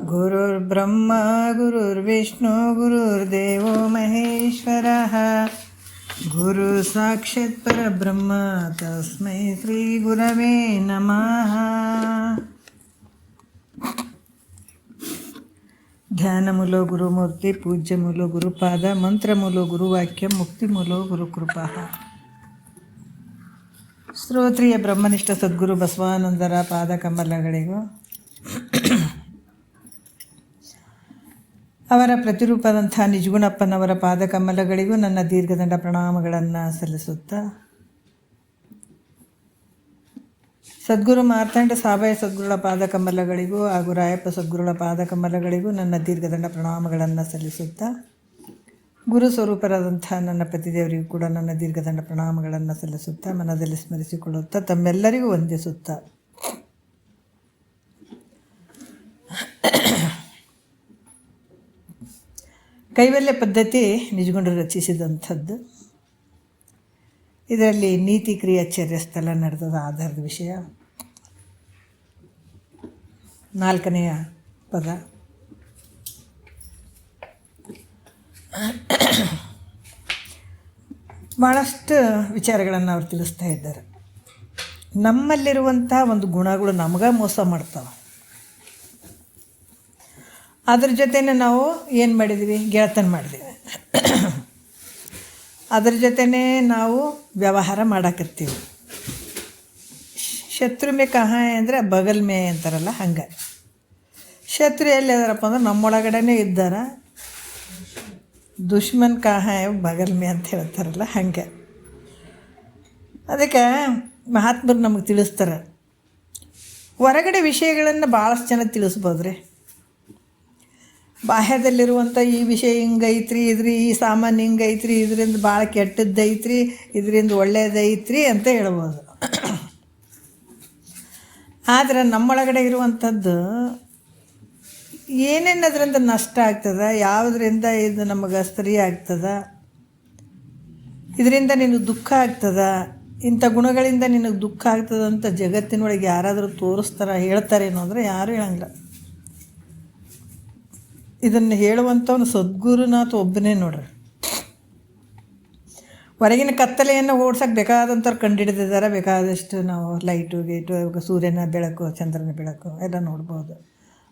गुरुर्ब्रह्मा गुरुर्विष्णु गुरुर्देवो महेश्वरः गुरु साक्षात् परब्रह्म तस्मै श्री गुरवे नमः. ಧ್ಯಾನಮೂಲೋ ಗುರುಮೂರ್ತಿ, ಪೂಜ್ಯಮೂಲೋ ಗುರುಪಾದ, ಮಂತ್ರಮೂಲೋ ಗುರುವಾಕ್ಯ, ಮುಕ್ತಿಮೂಲೋ ಗುರುಕೃಪಾ. ಶ್ರೋತ್ರಿಯ ಬ್ರಹ್ಮನಿಷ್ಠ ಸದ್ಗುರು ಬಸವಾನಂದರ ಪಾದಕಮಲಗಳಿಗೂ ಅವರ ಪ್ರತಿರೂಪದಂಥ ನಿಜಗುಣಪ್ಪನವರ ಪಾದಕಮಲಗಳಿಗೂ ನನ್ನ ದೀರ್ಘದಂಡ ಪ್ರಣಾಮಗಳನ್ನು ಸಲ್ಲಿಸುತ್ತಾ, ಸದ್ಗುರು ಮಾರ್ತಾಂಡ ಸಾಬಾಯ ಸದ್ಗುರುಗಳ ಪಾದಕಮಲಗಳಿಗೂ ಹಾಗೂ ರಾಯಪ್ಪ ಸದ್ಗುರುಗಳ ಪಾದಕಮಲಗಳಿಗೂ ನನ್ನ ದೀರ್ಘದಂಡ ಪ್ರಣಾಮಗಳನ್ನು ಸಲ್ಲಿಸುತ್ತಾ, ಗುರು ಸ್ವರೂಪರಾದಂಥ ನನ್ನ ಪತಿದೇವರಿಗೂ ಕೂಡ ನನ್ನ ದೀರ್ಘದಂಡ ಪ್ರಣಾಮಗಳನ್ನು ಸಲ್ಲಿಸುತ್ತಾ, ಮನದಲ್ಲಿ ಸ್ಮರಿಸಿಕೊಳ್ಳುತ್ತಾ, ತಮ್ಮೆಲ್ಲರಿಗೂ ವಂದಿಸುತ್ತಾ, ಕೈವಲ್ಯ ಪದ್ಧತಿ ನಿಜಗುಣರು ರಚಿಸಿದಂಥದ್ದು. ಇದರಲ್ಲಿ ನೀತಿ ಕ್ರಿಯಾಚರ್ಯ ಸ್ಥಳ ನಡೆದದ ಆಧಾರದ ವಿಷಯ 4ನೆಯ ಪದ. ಭಾಳಷ್ಟು ವಿಚಾರಗಳನ್ನು ಅವ್ರು ತಿಳಿಸ್ತಾ ಇದ್ದಾರೆ. ನಮ್ಮಲ್ಲಿರುವಂಥ ಒಂದು ಗುಣಗಳು ನಮಗೆ ಮೋಸ ಮಾಡ್ತಾವೆ. ಅದ್ರ ಜೊತೆನೇ ನಾವು ಏನು ಮಾಡಿದ್ವಿ, ಗೆಳೆತನ ಮಾಡಿದ್ದೀವಿ. ಅದ್ರ ಜೊತೆನೇ ನಾವು ವ್ಯವಹಾರ ಮಾಡಾಕತ್ತೀವಿ. ಶತ್ರು ಮೇ ಕಹಾ ಅಂದರೆ ಬಗಲ್ ಮೇ ಅಂತಾರಲ್ಲ, ಹಂಗೆ ಶತ್ರು ಎಲ್ಲಿ ಇದಾರಪ್ಪ ಅಂದ್ರೆ ನಮ್ಮೊಳಗಡೆನೇ ಇದ್ದಾರ. ದುಶ್ಮನ್ ಕಹಾ ಬಗಲ್ ಮೇ ಅಂತ ಹೇಳ್ತಾರಲ್ಲ, ಹಂಗೆ. ಅದಕ್ಕೆ ಮಹಾತ್ಮರು ನಮಗೆ ತಿಳಿಸ್ತಾರೆ. ಹೊರಗಡೆ ವಿಷಯಗಳನ್ನು ಭಾಳಷ್ಟು ಜನ ತಿಳಿಸ್ಬೋದ್ರಿ. ಬಾಹ್ಯದಲ್ಲಿರುವಂಥ ಈ ವಿಷಯ ಹಿಂಗೈತ್ರಿ, ಈ ಸಾಮಾನು ಹಿಂಗೈತ್ರಿ, ಇದರಿಂದ ಭಾಳ ಕೆಟ್ಟದ್ದೈತ್ರಿ, ಇದರಿಂದ ಒಳ್ಳೆಯದೈತ್ರಿ ಅಂತ ಹೇಳ್ಬೋದು. ಆದರೆ ನಮ್ಮೊಳಗಡೆ ಇರುವಂಥದ್ದು ಏನೇನು ಅದರಿಂದ ನಷ್ಟ ಆಗ್ತದೆ, ಯಾವುದರಿಂದ ಇದು ನಮಗೆ ಸರಿ ಆಗ್ತದೆ, ಇದರಿಂದ ನಿನಗೆ ದುಃಖ ಆಗ್ತದೆ, ಇಂಥ ಗುಣಗಳಿಂದ ನಿನಗೆ ದುಃಖ ಆಗ್ತದಂತ ಜಗತ್ತಿನೊಳಗೆ ಯಾರಾದರೂ ತೋರಿಸ್ತಾರೆ, ಹೇಳ್ತಾರೇನೋ ಅಂದರೆ ಯಾರೂ ಹೇಳಂಗಿಲ್ಲ. ಇದನ್ನು ಹೇಳುವಂಥವನು ಸದ್ಗುರುನಾಥ ಒಬ್ಬನೇ ನೋಡ್ರಿ. ಹೊರಗಿನ ಕತ್ತಲೆಯನ್ನು ಓಡ್ಸೋಕ್ಕೆ ಬೇಕಾದಂಥವ್ರು ಕಂಡುಹಿಡಿದಿದ್ದಾರೆ. ಬೇಕಾದಷ್ಟು ನಾವು ಲೈಟು ಗೇಟು, ಸೂರ್ಯನ ಬೆಳಕು, ಚಂದ್ರನ ಬೆಳಕು ಎಲ್ಲ ನೋಡ್ಬೋದು.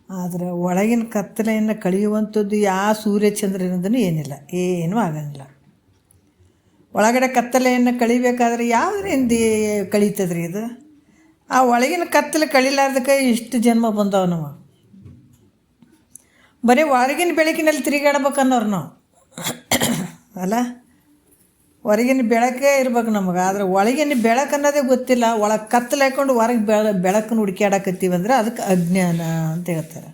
ಆದರೆ ಒಳಗಿನ ಕತ್ತಲೆಯನ್ನು ಕಳೆಯುವಂಥದ್ದು ಯಾವ ಸೂರ್ಯ ಚಂದ್ರನಿಂದನೂ ಏನಿಲ್ಲ, ಏನೂ ಆಗಂಗಿಲ್ಲ. ಒಳಗಡೆ ಕತ್ತಲೆಯನ್ನು ಕಳಿಬೇಕಾದ್ರೆ ಯಾವುದರಿಂದ ಕಳೀತದ್ರಿ ಇದು? ಆ ಒಳಗಿನ ಕತ್ತಲೆ ಕಳಿಲಾರ್ದಕ್ಕೆ ಇಷ್ಟು ಜನ್ಮ ಬಂದವ ನಾವು. ಬರೀ ಹೊರಗಿನ ಬೆಳಕಿನಲ್ಲಿ ತಿರುಗಾಡ್ಬೇಕನ್ನೋರು ನಾವು ಅಲ್ಲ. ಹೊರಗಿನ ಬೆಳಕೇ ಇರ್ಬೇಕು ನಮಗೆ. ಆದರೆ ಒಳಗಿನ ಬೆಳಕು ಅನ್ನೋದೇ ಗೊತ್ತಿಲ್ಲ. ಒಳಗೆ ಕತ್ತಲೆ ಹಾಕ್ಕೊಂಡು ಹೊರಗೆ ಬೆಳಕನ್ನು ಹುಡುಕ್ಯಾಡಕತ್ತೀವಿ ಅಂದರೆ ಅದಕ್ಕೆ ಅಜ್ಞಾನ ಅಂತ ಹೇಳ್ತಾರೆ.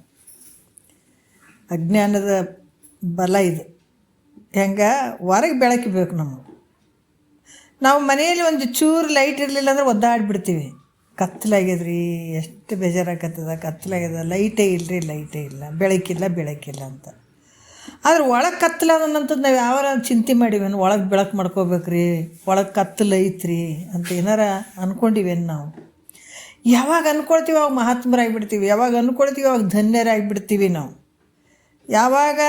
ಅಜ್ಞಾನದ ಬಲ ಇದು. ಹೆಂಗೆ ಹೊರಗೆ ಬೆಳಕಿಬೇಕು ನಮಗೆ. ನಾವು ಮನೆಯಲ್ಲಿ ಒಂದು ಚೂರು ಲೈಟ್ ಇರಲಿಲ್ಲ ಅಂದ್ರೆ ಒದ್ದಾಡ್ಬಿಡ್ತೀವಿ. ಕತ್ತಲಾಗ್ಯದ್ರಿ, ಎಷ್ಟು ಬೇಜಾರಾಗತ್ತದ, ಕತ್ತಲಾಗ್ಯದ, ಲೈಟೇ ಇಲ್ಲ, ಬೆಳಕಿಲ್ಲ ಅಂತ. ಆದ್ರೆ ಒಳಗೆ ಕತ್ತಲಾದನ್ನಂಥದ್ದು ನಾವು ಯಾವಾರ ಚಿಂತೆ ಮಾಡಿವೇನು, ಒಳಗೆ ಬೆಳಕು ಮಾಡ್ಕೋಬೇಕ್ರಿ, ಒಳಗೆ ಕತ್ತಲೈತ್ರಿ ಅಂತ ಏನಾರ ಅಂದ್ಕೊಂಡಿವೇನು ನಾವು? ಯಾವಾಗ ಅಂದ್ಕೊಳ್ತೀವಿ ಅವಾಗ ಮಹಾತ್ಮರಾಗಿಬಿಡ್ತೀವಿ. ಯಾವಾಗ ಅಂದ್ಕೊಳ್ತೀವಿ ಅವಾಗ ಧನ್ಯರಾಗಿಬಿಡ್ತೀವಿ ನಾವು. ಯಾವಾಗ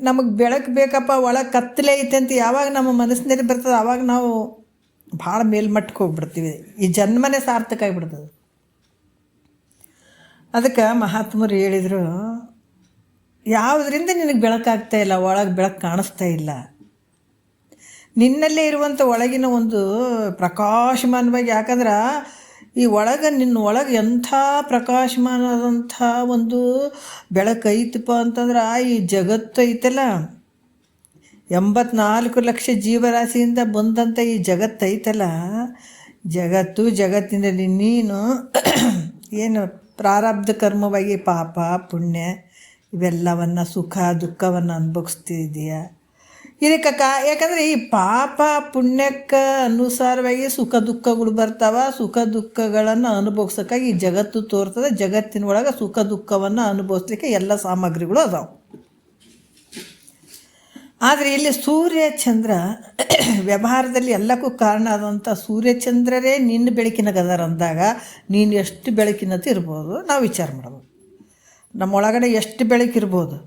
ನಮಗೆ ಬೆಳಕು ಬೇಕಪ್ಪ, ಒಳಗೆ ಕತ್ತಲೆ ಐತೆ ಅಂತ ಯಾವಾಗ ನಮ್ಮ ಮನಸ್ಸಿನಲ್ಲಿ ಬರ್ತದೆ, ಆವಾಗ ನಾವು ಭಾಳ ಮೇಲ್ಮಟ್ಟಕ್ಕೆ ಹೋಗ್ಬಿಡ್ತೀವಿ. ಈ ಜನ್ಮನೇ ಸಾರ್ಥಕ ಆಗಿಬಿಡ್ತದೆ. ಅದಕ್ಕೆ ಮಹಾತ್ಮರು ಹೇಳಿದರು, ಯಾವುದರಿಂದ ನಿನಗೆ ಬೆಳಕಾಗ್ತಾ ಇಲ್ಲ, ಒಳಗೆ ಬೆಳಕು ಕಾಣಿಸ್ತಾ ಇಲ್ಲ. ನಿನ್ನಲ್ಲೇ ಇರುವಂಥ ಒಳಗಿನ ಒಂದು ಪ್ರಕಾಶಮಾನವಾಗಿ, ಯಾಕಂದ್ರೆ ಈ ನಿನ್ನ ಒಳಗೆ ಎಂಥ ಪ್ರಕಾಶಮಾನವಾದಂಥ ಒಂದು ಬೆಳಕು ಐತಪ್ಪ ಅಂತಂದ್ರೆ, ಈ ಜಗತ್ತು ಐತಲ್ಲ, 84 ಲಕ್ಷ ಜೀವರಾಶಿಯಿಂದ ಬಂದಂಥ ಈ ಜಗತ್ತು ಐತಲ್ಲ, ಜಗತ್ತಿನಲ್ಲಿ ನೀನು ಏನು ಪ್ರಾರಬ್ಧ ಕರ್ಮವಾಗಿ ಪಾಪ ಪುಣ್ಯ ಇವೆಲ್ಲವನ್ನು, ಸುಖ ದುಃಖವನ್ನು ಅನುಭವಿಸ್ತಿದೀಯ. ಇದಕ್ಕೆ ಯಾಕಂದರೆ ಈ ಪಾಪ ಪುಣ್ಯಕ್ಕೆ ಅನುಸಾರವಾಗಿ ಸುಖ ದುಃಖಗಳು ಬರ್ತಾವ. ಸುಖ ದುಃಖಗಳನ್ನು ಅನುಭವಿಸೋಕ್ಕಾಗಿ ಈ ಜಗತ್ತು ತೋರ್ತದೆ. ಜಗತ್ತಿನ ಒಳಗೆ ಸುಖ ದುಃಖವನ್ನು ಅನುಭವಿಸ್ಲಿಕ್ಕೆ ಎಲ್ಲ ಸಾಮಗ್ರಿಗಳು ಅದಾವೆ. ಆದರೆ ಇಲ್ಲಿ ಸೂರ್ಯ ಚಂದ್ರ ವ್ಯವಹಾರದಲ್ಲಿ ಎಲ್ಲಕ್ಕೂ ಕಾರಣ ಆದಂಥ ಸೂರ್ಯಚಂದ್ರರೇ ನಿನ್ನ ಬೆಳಕಿನಾಗದಾರ ಅಂದಾಗ ನೀನು ಎಷ್ಟು ಬೆಳಕಿನಂತ ಇರ್ಬೋದು ನಾವು ವಿಚಾರ ಮಾಡ್ಬೋದು. ನಮ್ಮೊಳಗಡೆ ಎಷ್ಟು ಬೆಳಕಿರ್ಬೋದು.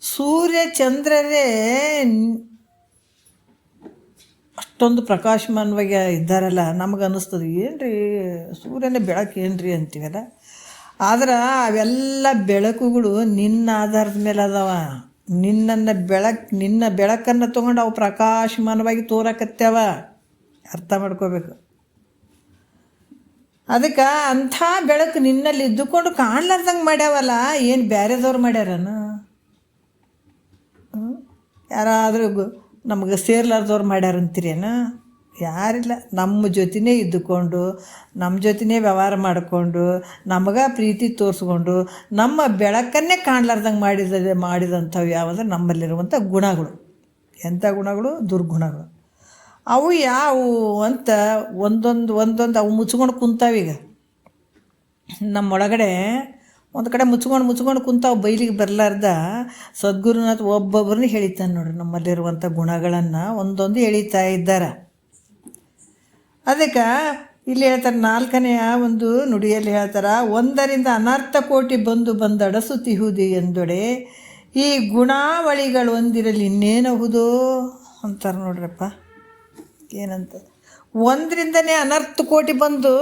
ಸೂರ್ಯಚಂದ್ರರೇ ಅಷ್ಟೊಂದು ಪ್ರಕಾಶಮಾನವಾಗಿ ಇದ್ದಾರಲ್ಲ, ನಮಗೆ ಅನ್ನಿಸ್ತದೆ ಏನು ರೀ ಸೂರ್ಯನ ಬೆಳಕು ಏನು ರೀ ಅಂತೀವಲ್ಲ. ಆದ್ರೆ ಅವೆಲ್ಲ ಬೆಳಕುಗಳು ನಿನ್ನ ಆಧಾರದ ಮೇಲೆ ಅದಾವ. ನಿನ್ನ ಬೆಳಕನ್ನು ತೊಗೊಂಡು ಅವು ಪ್ರಕಾಶಮಾನವಾಗಿ ತೋರಕತ್ಯಾವ. ಅರ್ಥ ಮಾಡ್ಕೋಬೇಕು. ಅದಕ್ಕೆ ಅಂಥ ಬೆಳಕು ನಿನ್ನಲ್ಲಿ ಇದ್ದುಕೊಂಡು ಕಾಣ್ಲಾರ್ದಂಗೆ ಮಾಡ್ಯಾವಲ್ಲ, ಏನು ಬೇರೆದವ್ರು ಮಾಡ್ಯಾರನ? ಯಾರಾದರೂ ನಮಗೆ ಸೇರ್ಲಾರ್ದವ್ರು ಮಾಡ್ಯಾರಂತೀರೇನ? ಯಾರಿಲ್ಲ. ನಮ್ಮ ಜೊತೆನೇ ಇದ್ದುಕೊಂಡು ನಮ್ಮ ಜೊತೆನೇ ವ್ಯವಹಾರ ಮಾಡಿಕೊಂಡು ನಮಗೆ ಪ್ರೀತಿ ತೋರಿಸ್ಕೊಂಡು ನಮ್ಮ ಬೆಳಕನ್ನೇ ಕಾಣ್ಲಾರ್ದಂಗೆ ಮಾಡಿದಂಥವು ಯಾವುದಂದ್ರೆ ನಮ್ಮಲ್ಲಿರುವಂಥ ಗುಣಗಳು. ಎಂಥ ಗುಣಗಳು? ದುರ್ಗುಣಗಳು. ಅವು ಯಾವುವು ಅಂತ ಒಂದೊಂದು ಅವು ಮುಚ್ಕೊಂಡು ಕುಂತಾವೀಗ ನಮ್ಮೊಳಗಡೆ. ಒಂದು ಕಡೆ ಮುಚ್ಕೊಂಡು ಕುಂತಾವು, ಬೈಲಿಗೆ ಬರಲಾರ್ದ ಸದ್ಗುರುನಾಥ್ ಒಬ್ಬೊಬ್ಬರನ್ನ ಹೇಳಿತಾನೆ ನೋಡ್ರಿ. ನಮ್ಮಲ್ಲಿರುವಂಥ ಗುಣಗಳನ್ನು ಒಂದೊಂದು ಎಳೀತಾ ಇದ್ದಾರೆ. ಅದಕ್ಕೆ ಇಲ್ಲಿ ಹೇಳ್ತಾರೆ, 4ನೆಯ ಒಂದು ನುಡಿಯಲ್ಲಿ ಹೇಳ್ತಾರೆ, ಒಂದರಿಂದ ಅನರ್ಥ ಕೋಟಿ ಬಂದಡಸುತ್ತಿಹುದು ಎಂದೊಡೆ ಈ ಗುಣಾವಳಿಗಳು ಒಂದಿರಲಿ ಇನ್ನೇನಹುದು ಅಂತಾರೆ ನೋಡ್ರಪ್ಪ. ಏನಂತ? ಒಂದರಿಂದನೇ ಅನರ್ಥ ಕೋಟಿ ಬಂದು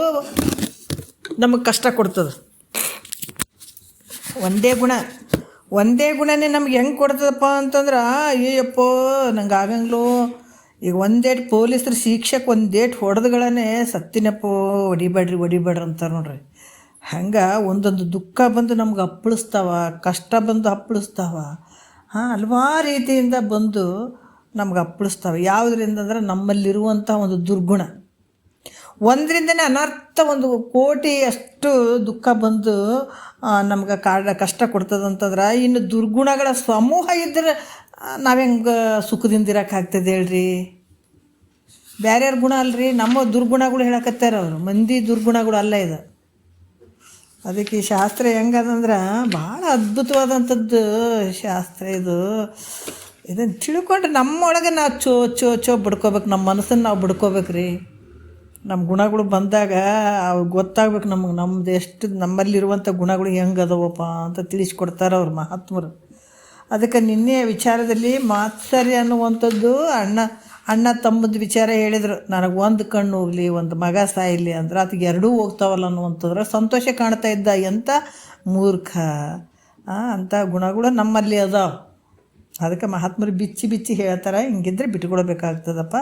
ನಮಗೆ ಕಷ್ಟ ಕೊಡ್ತದೆ. ಒಂದೇ ಗುಣನೇ ನಮ್ಗೆ ಹೆಂಗೆ ಕೊಡ್ತದಪ್ಪ ಅಂತಂದ್ರೆ, ಅಯ್ಯಪ್ಪೋ ನಂಗೆ ಆಗಂಗ್ಲೂ. ಈಗ ಒಂದೇಟು ಪೊಲೀಸರು ಶಿಕ್ಷಕ ಒಂದೇಟು ಹೊಡೆದುಗಳನ್ನೇ ಸತ್ತಿನಪ್ಪೋ ಹೊಡಿಬೇಡ್ರಿ ಅಂತಾರೆ ನೋಡ್ರಿ. ಹಂಗೆ ಒಂದೊಂದು ದುಃಖ ಬಂದು ನಮ್ಗೆ ಅಪ್ಪಳಿಸ್ತಾವ, ಕಷ್ಟ ಬಂದು ಅಪ್ಪಳಿಸ್ತಾವ. ಹಲವಾರು ರೀತಿಯಿಂದ ಬಂದು ನಮ್ಗೆ ಅಪ್ಪಳಿಸ್ತಾವೆ. ಯಾವುದರಿಂದ ಅಂದ್ರೆ ನಮ್ಮಲ್ಲಿರುವಂಥ ಒಂದು ದುರ್ಗುಣ. ಒಂದರಿಂದನೇ ಅನರ್ಥ ಒಂದು ಕೋಟಿ ಅಷ್ಟು ದುಃಖ ಬಂದು ನಮ್ಗೆ ಕಷ್ಟ ಕೊಡ್ತದಂತಂದ್ರೆ, ಇನ್ನು ದುರ್ಗುಣಗಳ ಸಮೂಹ ಇದ್ದರೆ ನಾವು ಹೆಂಗೆ ಸುಖದಿಂದ ಇರೋಕ್ಕಾಗ್ತದೆ ಹೇಳ್ರಿ? ಬೇರೆಯವ್ರ ಗುಣ ಅಲ್ರಿ, ನಮ್ಮ ದುರ್ಗುಣಗಳು ಹೇಳಕತ್ತಾರ ಅವರು. ಮಂದಿ ದುರ್ಗುಣಗಳು ಅಲ್ಲ ಇದು. ಅದಕ್ಕೆ ಈ ಶಾಸ್ತ್ರ ಹೆಂಗದಂದ್ರೆ ಭಾಳ ಅದ್ಭುತವಾದಂಥದ್ದು ಶಾಸ್ತ್ರ ಇದು. ಇದನ್ನು ತಿಳ್ಕೊಂಡ್ರೆ ನಮ್ಮೊಳಗೆ ನಾವು ಚೋ ಬಡ್ಕೋಬೇಕು. ನಮ್ಮ ಮನಸ್ಸನ್ನು ನಾವು ಬಡ್ಕೋಬೇಕು ರೀ. ನಮ್ಮ ಗುಣಗಳು ಬಂದಾಗ ಅವು ಗೊತ್ತಾಗ್ಬೇಕು ನಮಗೆ. ನಮ್ಮದು ಎಷ್ಟು ನಮ್ಮಲ್ಲಿರುವಂಥ ಗುಣಗಳು ಹೆಂಗೆ ಅದಾವಪ್ಪ ಅಂತ ತಿಳಿಸ್ಕೊಡ್ತಾರೆ ಅವ್ರು ಮಹಾತ್ಮರು. ಅದಕ್ಕೆ ನಿನ್ನೆ ವಿಚಾರದಲ್ಲಿ ಮಾತ್ಸರ್ಯ ಅನ್ನುವಂಥದ್ದು ಅಣ್ಣ ತಮ್ಮದ ವಿಚಾರ ಹೇಳಿದರು. ನನಗೆ ಒಂದು ಕಣ್ಣು ಹೋಗಲಿ, ಒಂದು ಮಗ ಸಾಯಲಿ ಅಂದ್ರೆ ಅದಕ್ಕೆ ಎರಡೂ ಹೋಗ್ತಾವಲ್ಲ ಅನ್ನುವಂಥದ್ರೆ ಸಂತೋಷ ಕಾಣ್ತಾ ಇದ್ದ. ಎಂಥ ಮೂರ್ಖ! ಅಂಥ ಗುಣಗಳು ನಮ್ಮಲ್ಲಿ ಅದಾವ. ಅದಕ್ಕೆ ಮಹಾತ್ಮರು ಬಿಚ್ಚಿ ಹೇಳ್ತಾರೆ, ಹಿಂಗಿದ್ರೆ ಬಿಟ್ಕೊಡ್ಬೇಕಾಗ್ತದಪ್ಪ,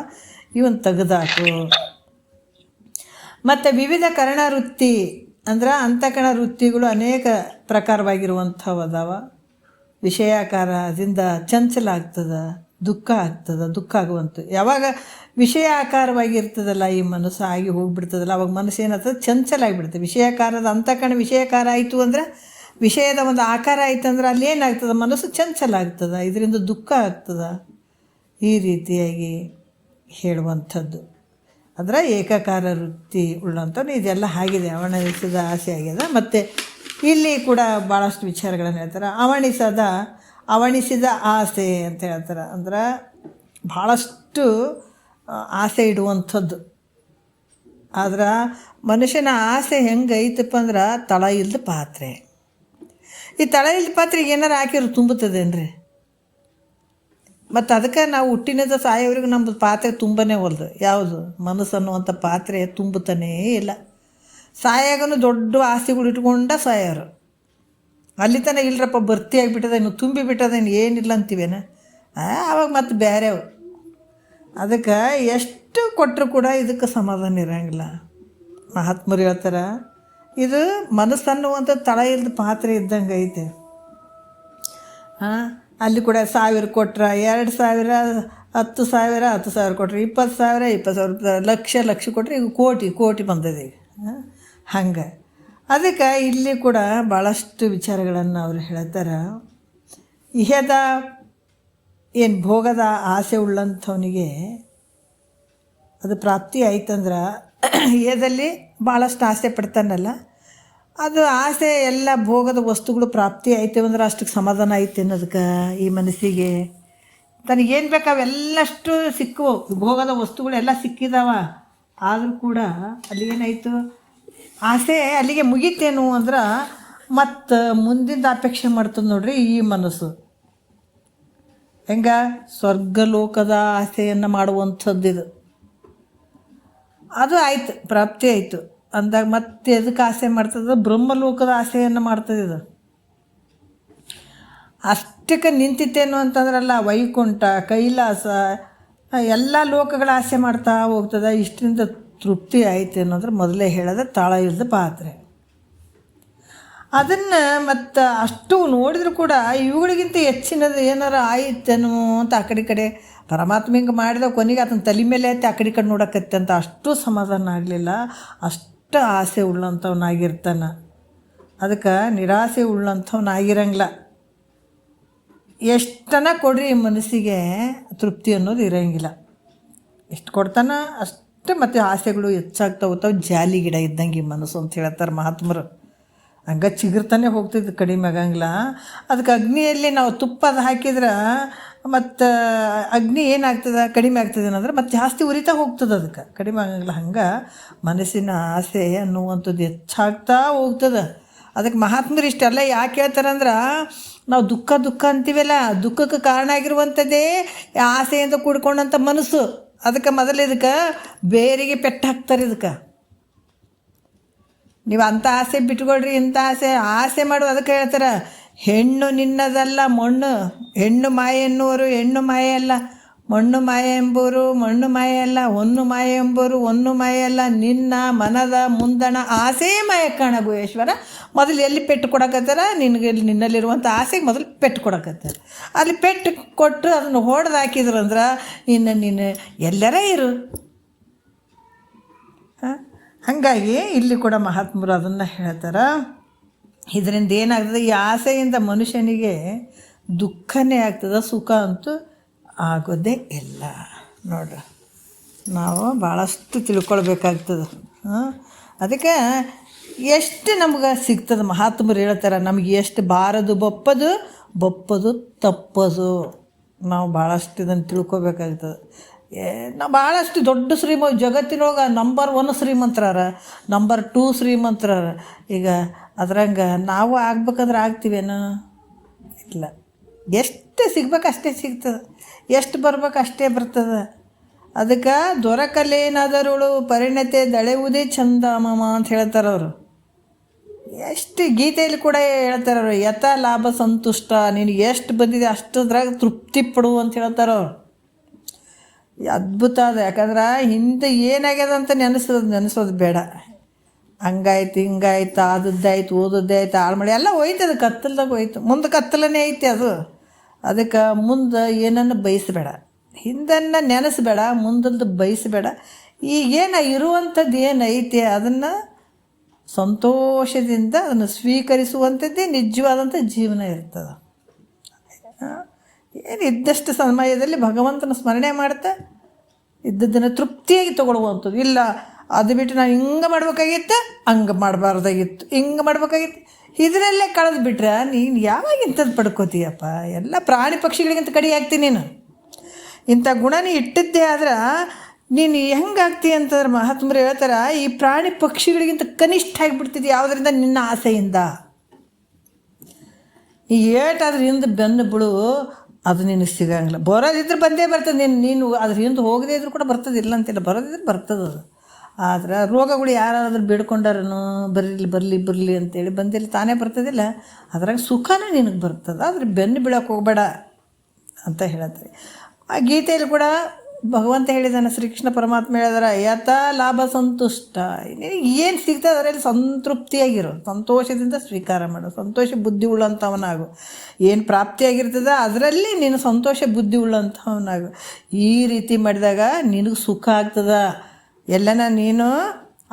ಇವನ್ ತೆಗೆದಾಕು. ಮತ್ತು ವಿವಿಧ ಕರ್ಣ ವೃತ್ತಿ ಅಂದ್ರೆ ಅಂತಃಕರಣ ವೃತ್ತಿಗಳು ಅನೇಕ ಪ್ರಕಾರವಾಗಿರುವಂಥವು ಅದಾವ. ವಿಷಯಾಕಾರದಿಂದ ಚಂಚಲ ಆಗ್ತದೆ, ದುಃಖ ಆಗುವಂಥ. ಯಾವಾಗ ವಿಷಯಾಕಾರವಾಗಿರ್ತದಲ್ಲ ಈ ಮನಸ್ಸು ಆಗಿ ಹೋಗಿಬಿಡ್ತದಲ್ಲ, ಅವಾಗ ಮನಸ್ಸು ಏನಾಗ್ತದೆ? ಚಂಚಲ ಆಗಿಬಿಡ್ತದೆ. ವಿಷಯಾಕಾರದ ಅಂತಃಕರಣ ವಿಷಯಾಕಾರ ಆಯಿತು ಅಂದರೆ, ವಿಷಯದ ಒಂದು ಆಕಾರ ಆಯ್ತು ಅಂದ್ರೆ ಅಲ್ಲಿ ಏನಾಗ್ತದೆ? ಮನಸ್ಸು ಚಂಚಲ ಆಗ್ತದೆ, ಇದರಿಂದ ದುಃಖ ಆಗ್ತದೆ. ಈ ರೀತಿಯಾಗಿ ಹೇಳುವಂಥದ್ದು ಅಂದರೆ ಏಕಕಾರ ವೃತ್ತಿ ಉಳ್ಳಂಥವ್ರು. ಇದೆಲ್ಲ ಆಗಿದೆ, ಅವಣಿಸಿದ ಆಸೆ ಆಗಿದೆ. ಮತ್ತು ಇಲ್ಲಿ ಕೂಡ ಭಾಳಷ್ಟು ವಿಚಾರಗಳನ್ನು ಹೇಳ್ತಾರೆ. ಅವಣಿಸಿದ ಆಸೆ ಅಂತ ಹೇಳ್ತಾರೆ. ಅಂದ್ರೆ ಭಾಳಷ್ಟು ಆಸೆ ಇಡುವಂಥದ್ದು. ಆದ್ರೆ ಮನುಷ್ಯನ ಆಸೆ ಹೆಂಗೆ ಐತಪ್ಪ ಅಂದ್ರೆ ತಳ ಇಲ್ಲದ ಪಾತ್ರೆ. ಈ ತಳ ಇಲ್ಲದ ಪಾತ್ರೆಗೆ ಏನಾರು ಹಾಕಿದ್ರು ತುಂಬುತ್ತದೇನ್ರಿ? ಮತ್ತು ಅದಕ್ಕೆ ನಾವು ಹುಟ್ಟಿನಿಂದ ಸಾಯೋವರೆಗೂ ನಮ್ಮದು ಪಾತ್ರೆ ತುಂಬನೇ ಹೊಲ್ದು. ಯಾವುದು? ಮನಸ್ಸು ಅನ್ನುವಂಥ ಪಾತ್ರೆ ತುಂಬುತ್ತಾನೇ ಇಲ್ಲ. ಸಾಯಾಗನು ದೊಡ್ಡ ಆಸೆಗಳು ಇಟ್ಕೊಂಡ ಸಾಯೋರು. ಅಲ್ಲಿ ತನಕ ಇಲ್ಲರಪ್ಪ ಭರ್ತಿ ಆಗಿಬಿಟ್ಟದ, ಇನ್ನು ತುಂಬಿ ಬಿಟ್ಟದೇನು ಏನಿಲ್ಲ ಅಂತೀವೇನ? ಆವಾಗ ಮತ್ತು ಬೇರೆವು. ಅದಕ್ಕೆ ಎಷ್ಟು ಕೊಟ್ಟರು ಕೂಡ ಇದಕ್ಕೆ ಸಮಾಧಾನ ಇರೋಂಗಿಲ್ಲ. ಮಹಾತ್ಮರು ಹೇಳ್ತಾರೆ, ಇದು ಮನಸ್ಸನ್ನುವಂಥ ತಳ ಇಲ್ಲದ ಪಾತ್ರೆ ಇದ್ದಂಗೆ ಐತೆ. ಅಲ್ಲಿ ಕೂಡ 1000 ಕೊಟ್ರೆ 2000, 10,000 ಕೊಟ್ರೆ 20,000 ಲಕ್ಷ ಕೊಟ್ಟರೆ ಈಗ ಕೋಟಿ ಬಂದದೆ ಈಗ. ಹಂಗೆ ಅದಕ್ಕೆ ಇಲ್ಲಿ ಕೂಡ ಭಾಳಷ್ಟು ವಿಚಾರಗಳನ್ನು ಅವರು ಹೇಳ್ತಾರೆ. ಇಹದ ಏನು ಭೋಗದ ಆಸೆ ಉಳ್ಳಂಥವನಿಗೆ ಅದು ಪ್ರಾಪ್ತಿ ಆಯ್ತಂದ್ರೆ ಏದಲ್ಲಿ ಭಾಳಷ್ಟು ಆಸೆ ಪಡ್ತಾನಲ್ಲ, ಅದು ಆಸೆ ಎಲ್ಲ ಭೋಗದ ವಸ್ತುಗಳು ಪ್ರಾಪ್ತಿ ಆಯ್ತೇವೆ ಅಂದ್ರೆ ಅಷ್ಟಕ್ಕೆ ಸಮಾಧಾನ ಐತೆ ಅನ್ನೋದಕ್ಕೆ ಈ ಮನಸ್ಸಿಗೆ ತನಗೇನು ಬೇಕು ಅವೆಲ್ಲಷ್ಟು ಸಿಕ್ಕವು, ಭೋಗದ ವಸ್ತುಗಳೆಲ್ಲ ಸಿಕ್ಕಿದಾವ. ಆದರೂ ಕೂಡ ಅಲ್ಲಿ ಏನಾಯಿತು, ಆಸೆ ಅಲ್ಲಿಗೆ ಮುಗೀತೇನು ಅಂದ್ರೆ ಮತ್ತು ಮುಂದಿಂದ ಅಪೇಕ್ಷೆ ಮಾಡ್ತದೆ ನೋಡ್ರಿ ಈ ಮನಸ್ಸು. ಹೆಂಗೆ ಸ್ವರ್ಗಲೋಕದ ಆಸೆಯನ್ನು ಮಾಡುವಂಥದ್ದಿದು. ಅದು ಆಯಿತು, ಪ್ರಾಪ್ತಿ ಆಯಿತು ಅಂದಾಗ ಮತ್ತೆ ಎದಕ್ಕೆ ಆಸೆ ಮಾಡ್ತದೆ, ಬ್ರಹ್ಮಲೋಕದ ಆಸೆಯನ್ನು ಮಾಡ್ತದೆ ಇದು. ಅಷ್ಟಕ್ಕೆ ನಿಂತಿತ್ತೇನು ಅಂತಂದ್ರಲ್ಲ, ವೈಕುಂಠ, ಕೈಲಾಸ ಎಲ್ಲ ಲೋಕಗಳ ಆಸೆ ಮಾಡ್ತಾ ಹೋಗ್ತದೆ. ಇಷ್ಟರಿಂದ ತೃಪ್ತಿ ಆಯ್ತು ಅನ್ನೋದ್ರೆ ಮೊದಲೇ ಹೇಳೋದು ತಾಳಯುದ್ಧ ಪಾತ್ರೆ. ಅದನ್ನು ಮತ್ತು ಅಷ್ಟು ನೋಡಿದ್ರು ಕೂಡ ಇವುಗಳಿಗಿಂತ ಹೆಚ್ಚಿನದು ಏನಾರು ಆಯಿತೇನೋ ಅಂತ ಆ ಕಡೆ ಪರಮಾತ್ಮ ಹಿಂಗೆ ಮಾಡಿದ ಕೊನೆಗೆ ಆತನ ತಲೆ ಮೇಲೆ ಐತೆ ಆ ಕಡೆ ನೋಡಕತ್ತೆ ಅಂತ ಅಷ್ಟು ಸಮಾಧಾನ ಆಗಲಿಲ್ಲ. ಅಷ್ಟು ಆಸೆ ಉಳ್ಳಂಥವನಾಗಿರ್ತಾನೆ. ಅದಕ್ಕೆ ನಿರಾಸೆ ಉಳ್ಳಂಥವನಾಗಿರಂಗಿಲ್ಲ. ಎಷ್ಟನ ಕೊಡ್ರಿ ಮನಸ್ಸಿಗೆ ತೃಪ್ತಿ ಅನ್ನೋದು ಇರೋಂಗಿಲ್ಲ. ಎಷ್ಟು ಕೊಡ್ತಾನೆ ಅಷ್ಟೇ ಮತ್ತು ಆಸೆಗಳು ಹೆಚ್ಚಾಗ್ತಾ ಹೋಗ್ತಾವೆ. ಜಾಲಿ ಗಿಡ ಇದ್ದಂಗೆ ಈ ಮನಸ್ಸು ಅಂತ ಹೇಳ್ತಾರೆ ಮಹಾತ್ಮರು. ಹಂಗೆ ಚಿಗುರ್ತಾನೆ ಹೋಗ್ತಿದ್ದು, ಕಡಿಮೆ ಆಗಂಗಿಲ್ಲ. ಅದಕ್ಕೆ ಅಗ್ನಿಯಲ್ಲಿ ನಾವು ತುಪ್ಪದ ಹಾಕಿದ್ರೆ ಮತ್ತು ಅಗ್ನಿ ಏನಾಗ್ತದೆ, ಕಡಿಮೆ ಆಗ್ತದೆ ಅನ್ನೋದ್ರೆ ಮತ್ತು ಜಾಸ್ತಿ ಉರಿತಾ ಹೋಗ್ತದೆ, ಅದಕ್ಕೆ ಕಡಿಮೆ ಆಗಂಗಿಲ್ಲ. ಹಂಗೆ ಮನಸ್ಸಿನ ಆಸೆ ಅನ್ನುವಂಥದ್ದು ಹೆಚ್ಚಾಗ್ತಾ ಹೋಗ್ತದೆ. ಅದಕ್ಕೆ ಮಹಾತ್ಮರು ಇಷ್ಟೆಲ್ಲ ಯಾಕೆ ಹೇಳ್ತಾರಂದ್ರೆ, ನಾವು ದುಃಖ ಅಂತೀವಲ್ಲ, ದುಃಖಕ್ಕೆ ಕಾರಣ ಆಗಿರುವಂಥದ್ದೇ ಆಸೆಯಿಂದ ಕೂಡ್ಕೊಂಡಂಥ ಮನಸ್ಸು. ಅದಕ್ಕೆ ಮೊದಲು ಇದಕ್ಕೆ ಬೇರಿಗೆ ಪೆಟ್ಟು ಹಾಕ್ತಾರೆ. ಇದಕ್ಕೆ ನೀವು ಅಂಥ ಆಸೆ ಬಿಟ್ಕೊಳ್ರಿ, ಇಂಥ ಆಸೆ ಮಾಡು. ಅದಕ್ಕೆ ಹೇಳ್ತಾರೆ, ಹೆಣ್ಣು ನಿನ್ನದಲ್ಲ ಮಣ್ಣು, ಹೆಣ್ಣು ಮಾಯೆ ಎನ್ನುವರು ಹೆಣ್ಣು ಮಾಯೆ ಅಲ್ಲ, ಮಣ್ಣು ಮಾಯೆ ಎಂಬುವರು ಮಣ್ಣು ಮಾಯೆ ಅಲ್ಲ, ಹೊನ್ನು ಮಾಯೆ ಎಂಬುವರು ಹೊನ್ನು ಮಾಯೆ ಅಲ್ಲ, ನಿನ್ನ ಮನದ ಮುಂದಣ ಆಸೆ ಮಾಯ ಕಾಣ ಗುಹೇಶ್ವರ. ಮೊದಲು ಎಲ್ಲಿ ಪೆಟ್ಟು ಕೊಡಕತ್ತಾರ, ನಿನ್ನಲ್ಲಿರುವಂಥ ಆಸೆಗೆ ಮೊದಲು ಪೆಟ್ಟು ಕೊಡಕತ್ತಾರ. ಅಲ್ಲಿ ಪೆಟ್ಟು ಕೊಟ್ಟು ಅದನ್ನು ಹೊಡೆದು ಹಾಕಿದ್ರಂದ್ರೆ ನೀನು ಎಲ್ಲರ ಇರು. ಹಾಗಾಗಿ ಇಲ್ಲಿ ಕೂಡ ಮಹಾತ್ಮರು ಅದನ್ನು ಹೇಳ್ತಾರೆ. ಇದರಿಂದ ಏನಾಗ್ತದೆ, ಈ ಆಸೆಯಿಂದ ಮನುಷ್ಯನಿಗೆ ದುಃಖನೇ ಆಗ್ತದೆ, ಸುಖ ಅಂತೂ ಆಗೋದೇ ಇಲ್ಲ. ನೋಡ್ರಿ, ನಾವು ಭಾಳಷ್ಟು ತಿಳ್ಕೊಳ್ಬೇಕಾಗ್ತದೆ. ಅದಕ್ಕೆ ಎಷ್ಟು ನಮ್ಗೆ ಸಿಗ್ತದೆ, ಮಹಾತ್ಮರು ಹೇಳ್ತಾರೆ, ನಮಗೆ ಎಷ್ಟು ಬಾರದು ಬಪ್ಪದು ತಪ್ಪದು. ನಾವು ಭಾಳಷ್ಟು ಇದನ್ನು ತಿಳ್ಕೊಬೇಕಾಗ್ತದೆ. ನಾವು ಭಾಳಷ್ಟು ದೊಡ್ಡ ಜಗತ್ತಿನೊಳಗೆ ನಂಬರ್ 1 ಶ್ರೀಮಂತರಾರ, ನಂಬರ್ 2 ಶ್ರೀಮಂತರಾರ. ಈಗ ಅದ್ರಂಗೆ ನಾವು ಆಗ್ಬೇಕಂದ್ರೆ ಆಗ್ತೀವೇನು? ಇಲ್ಲ. ಎಷ್ಟು ಸಿಗ್ಬೇಕು ಅಷ್ಟೇ ಸಿಗ್ತದೆ, ಎಷ್ಟು ಬರ್ಬೇಕು ಅಷ್ಟೇ ಬರ್ತದೆ. ಅದಕ್ಕೆ ದೊರಕಲೇನಾದರುಳು ಪರಿಣತೆ ದಳೆಯುವುದೇ ಚಂದ ಮಾಮ ಅಂತ ಹೇಳ್ತಾರೆ ಅವರು. ಎಷ್ಟು ಗೀತೆಯಲ್ಲಿ ಕೂಡ ಹೇಳ್ತಾರೆ ಅವರು, ಯಥ ಲಾಭ ಸಂತುಷ್ಟ, ನಿನಗೆ ಎಷ್ಟು ಬಂದಿದೆ ಅಷ್ಟದ್ರಾಗ ತೃಪ್ತಿ ಪಡು ಅಂತ ಹೇಳ್ತಾರೆ ಅವರು. ಅದ್ಭುತ ಅದು. ಯಾಕಂದ್ರೆ ಹಿಂದೆ ಏನಾಗ್ಯದ ಅಂತ ನೆನೆಸೋದು ಬೇಡ. ಹಂಗಾಯ್ತು ಹಿಂಗಾಯ್ತು, ಆದದ್ದಾಯ್ತು ಓದದ್ದೇ ಆಯ್ತು, ಹಾಳು ಮಾಡಿ ಎಲ್ಲ ಹೋಯ್ತು. ಅದು ಕತ್ತಲ್ದಾಗ ಹೋಯ್ತು, ಮುಂದೆ ಕತ್ತಲನೇ ಐತಿ ಅದು. ಅದಕ್ಕೆ ಮುಂದೆ ಏನನ್ನು ಬಯಸಬೇಡ, ಹಿಂದನ್ನು ನೆನೆಸ್ಬೇಡ, ಮುಂದದ್ದು ಬಯಸಬೇಡ. ಈಗೇನು ಇರುವಂಥದ್ದು ಏನೈತೆ ಅದನ್ನು ಸಂತೋಷದಿಂದ ಅದನ್ನು ಸ್ವೀಕರಿಸುವಂಥದ್ದೇ ನಿಜವಾದಂಥ ಜೀವನ ಇರ್ತದೆ. ಏನು ಇದ್ದಷ್ಟು ಸಮಯದಲ್ಲಿ ಭಗವಂತನ ಸ್ಮರಣೆ ಮಾಡ್ತಾ ಇದ್ದದ್ದನ್ನು ತೃಪ್ತಿಯಾಗಿ ತೊಗೊಳ್ಳುವಂಥದ್ದು. ಇಲ್ಲ ಅದು ಬಿಟ್ಟು ನಾನು ಹಿಂಗೆ ಮಾಡ್ಬೇಕಾಗಿತ್ತು, ಹಂಗೆ ಮಾಡಬಾರ್ದಾಗಿತ್ತು, ಹಿಂಗೆ ಮಾಡ್ಬೇಕಾಗಿತ್ತು, ಇದರಲ್ಲೇ ಕಳೆದು ಬಿಟ್ರೆ ನೀನು ಯಾವಾಗ ಇಂಥದ್ದು ಪಡ್ಕೋತೀಯಪ್ಪ? ಎಲ್ಲ ಪ್ರಾಣಿ ಪಕ್ಷಿಗಳಿಗಿಂತ ಕಡಿ ಆಗ್ತೀನಿ ನೀನು. ಇಂಥ ಗುಣ ನೀ ಇಟ್ಟಿದ್ದೇ ಆದ್ರೆ ನೀನು ಹೆಂಗಾಗ್ತೀಯ ಅಂತಂದ್ರೆ ಮಹಾತ್ಮರು ಹೇಳ್ತಾರೆ, ಈ ಪ್ರಾಣಿ ಪಕ್ಷಿಗಳಿಗಿಂತ ಕನಿಷ್ಠ ಆಗಿಬಿಡ್ತಿದ್ದೆ. ಯಾವುದರಿಂದ? ನಿನ್ನ ಆಸೆಯಿಂದ. ಈ ಏಟಾದ್ರೆ ಹಿಂದೆ ಬೆನ್ನು ಬಿಡು, ಅದು ನಿನಗೆ ಸಿಗಂಗಿಲ್ಲ. ಬರೋದಿದ್ರೆ ಬಂದೇ ಬರ್ತದೆ. ನೀನು ಅದ್ರ ಹಿಂದೆ ಹೋಗದೇ ಇದ್ರೂ ಕೂಡ ಬರ್ತದೆ, ಇಲ್ಲ ಅಂತಿಲ್ಲ, ಬರೋದಿದ್ರೆ ಬರ್ತದೆ ಅದು. ಆದ್ರೆ ರೋಗಗಳು ಯಾರಾದ್ರೂ ಬೇಡ್ಕೊಂಡಾರನು ಬರಲಿ ಅಂತೇಳಿ ಬಂದಿಲ್ಲ, ತಾನೇ ಬರ್ತದಿಲ್ಲ. ಅದ್ರಾಗ ಸುಖನೇ ನಿನಗೆ ಬರ್ತದೆ. ಆದರೆ ಬೆನ್ನು ಬೀಳಕ್ಕೆ ಹೋಗಬೇಡ ಅಂತ ಹೇಳ್ತಾರೆ. ಆ ಗೀತೆಯಲ್ಲಿ ಕೂಡ ಭಗವಂತ ಹೇಳಿದಾನೆ, ಶ್ರೀಕೃಷ್ಣ ಪರಮಾತ್ಮ ಹೇಳಿದಾರೆ, ಯಥ ಲಾಭ ಸಂತುಷ್ಟ. ನಿನಗೆ ಏನು ಸಿಗ್ತದೆ ಅದರಲ್ಲಿ ಸಂತೃಪ್ತಿಯಾಗಿರು, ಸಂತೋಷದಿಂದ ಸ್ವೀಕಾರ ಮಾಡು, ಸಂತೋಷ ಬುದ್ಧಿ ಉಳ್ಳಂಥವನಾಗು. ಏನು ಪ್ರಾಪ್ತಿಯಾಗಿರ್ತದೆ ಅದರಲ್ಲಿ ನೀನು ಸಂತೋಷ ಬುದ್ಧಿ ಉಳ್ಳಂಥವನಾಗು. ಈ ರೀತಿ ಮಾಡಿದಾಗ ನಿನಗೆ ಸುಖ ಆಗ್ತದೆ. ಎಲ್ಲನ ನೀನು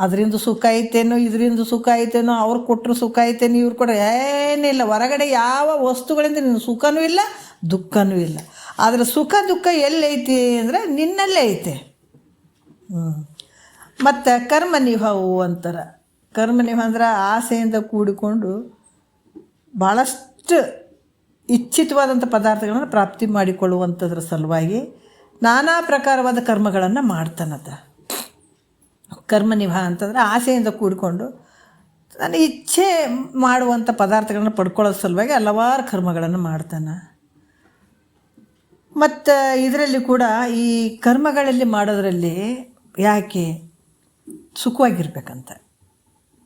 ಅದರಿಂದ ಸುಖ ಐತೇನೋ, ಇದರಿಂದ ಸುಖ ಐತೇನೋ, ಅವ್ರು ಕೊಟ್ಟರು ಸುಖ ಐತೇನೋ, ಇವ್ರು ಕೊಟ್ಟರು ಏನಿಲ್ಲ. ಹೊರಗಡೆ ಯಾವ ವಸ್ತುಗಳಿಂದ ನೀನು ಸುಖನೂ ಇಲ್ಲ, ದುಃಖನೂ ಇಲ್ಲ. ಆದರೆ ಸುಖ ದುಃಖ ಎಲ್ಲೈತಿ ಅಂದರೆ ನಿನ್ನಲ್ಲೇ ಐತೆ. ಮತ್ತು ಕರ್ಮನಿಭಾವು ಅಂತಾರೆ. ಕರ್ಮನಿಭ ಅಂದ್ರೆ ಆಸೆಯಿಂದ ಕೂಡಿಕೊಂಡು ಭಾಳಷ್ಟು ಇಚ್ಛಿತವಾದಂಥ ಪದಾರ್ಥಗಳನ್ನು ಪ್ರಾಪ್ತಿ ಮಾಡಿಕೊಳ್ಳುವಂಥದ್ರ ಸಲುವಾಗಿ ನಾನಾ ಪ್ರಕಾರವಾದ ಕರ್ಮಗಳನ್ನು ಮಾಡ್ತಾನದ. ಕರ್ಮನಿಭ ಅಂತಂದ್ರೆ ಆಸೆಯಿಂದ ಕೂಡಿಕೊಂಡು ನನ್ನ ಇಚ್ಛೆ ಮಾಡುವಂಥ ಪದಾರ್ಥಗಳನ್ನು ಪಡ್ಕೊಳ್ಳೋ ಸಲುವಾಗಿ ಹಲವಾರು ಕರ್ಮಗಳನ್ನು ಮಾಡ್ತಾನೆ. ಮತ್ತು ಇದರಲ್ಲಿ ಕೂಡ ಈ ಕರ್ಮಗಳಲ್ಲಿ ಮಾಡೋದರಲ್ಲಿ ಯಾಕೆ ಸುಖವಾಗಿರ್ಬೇಕಂತ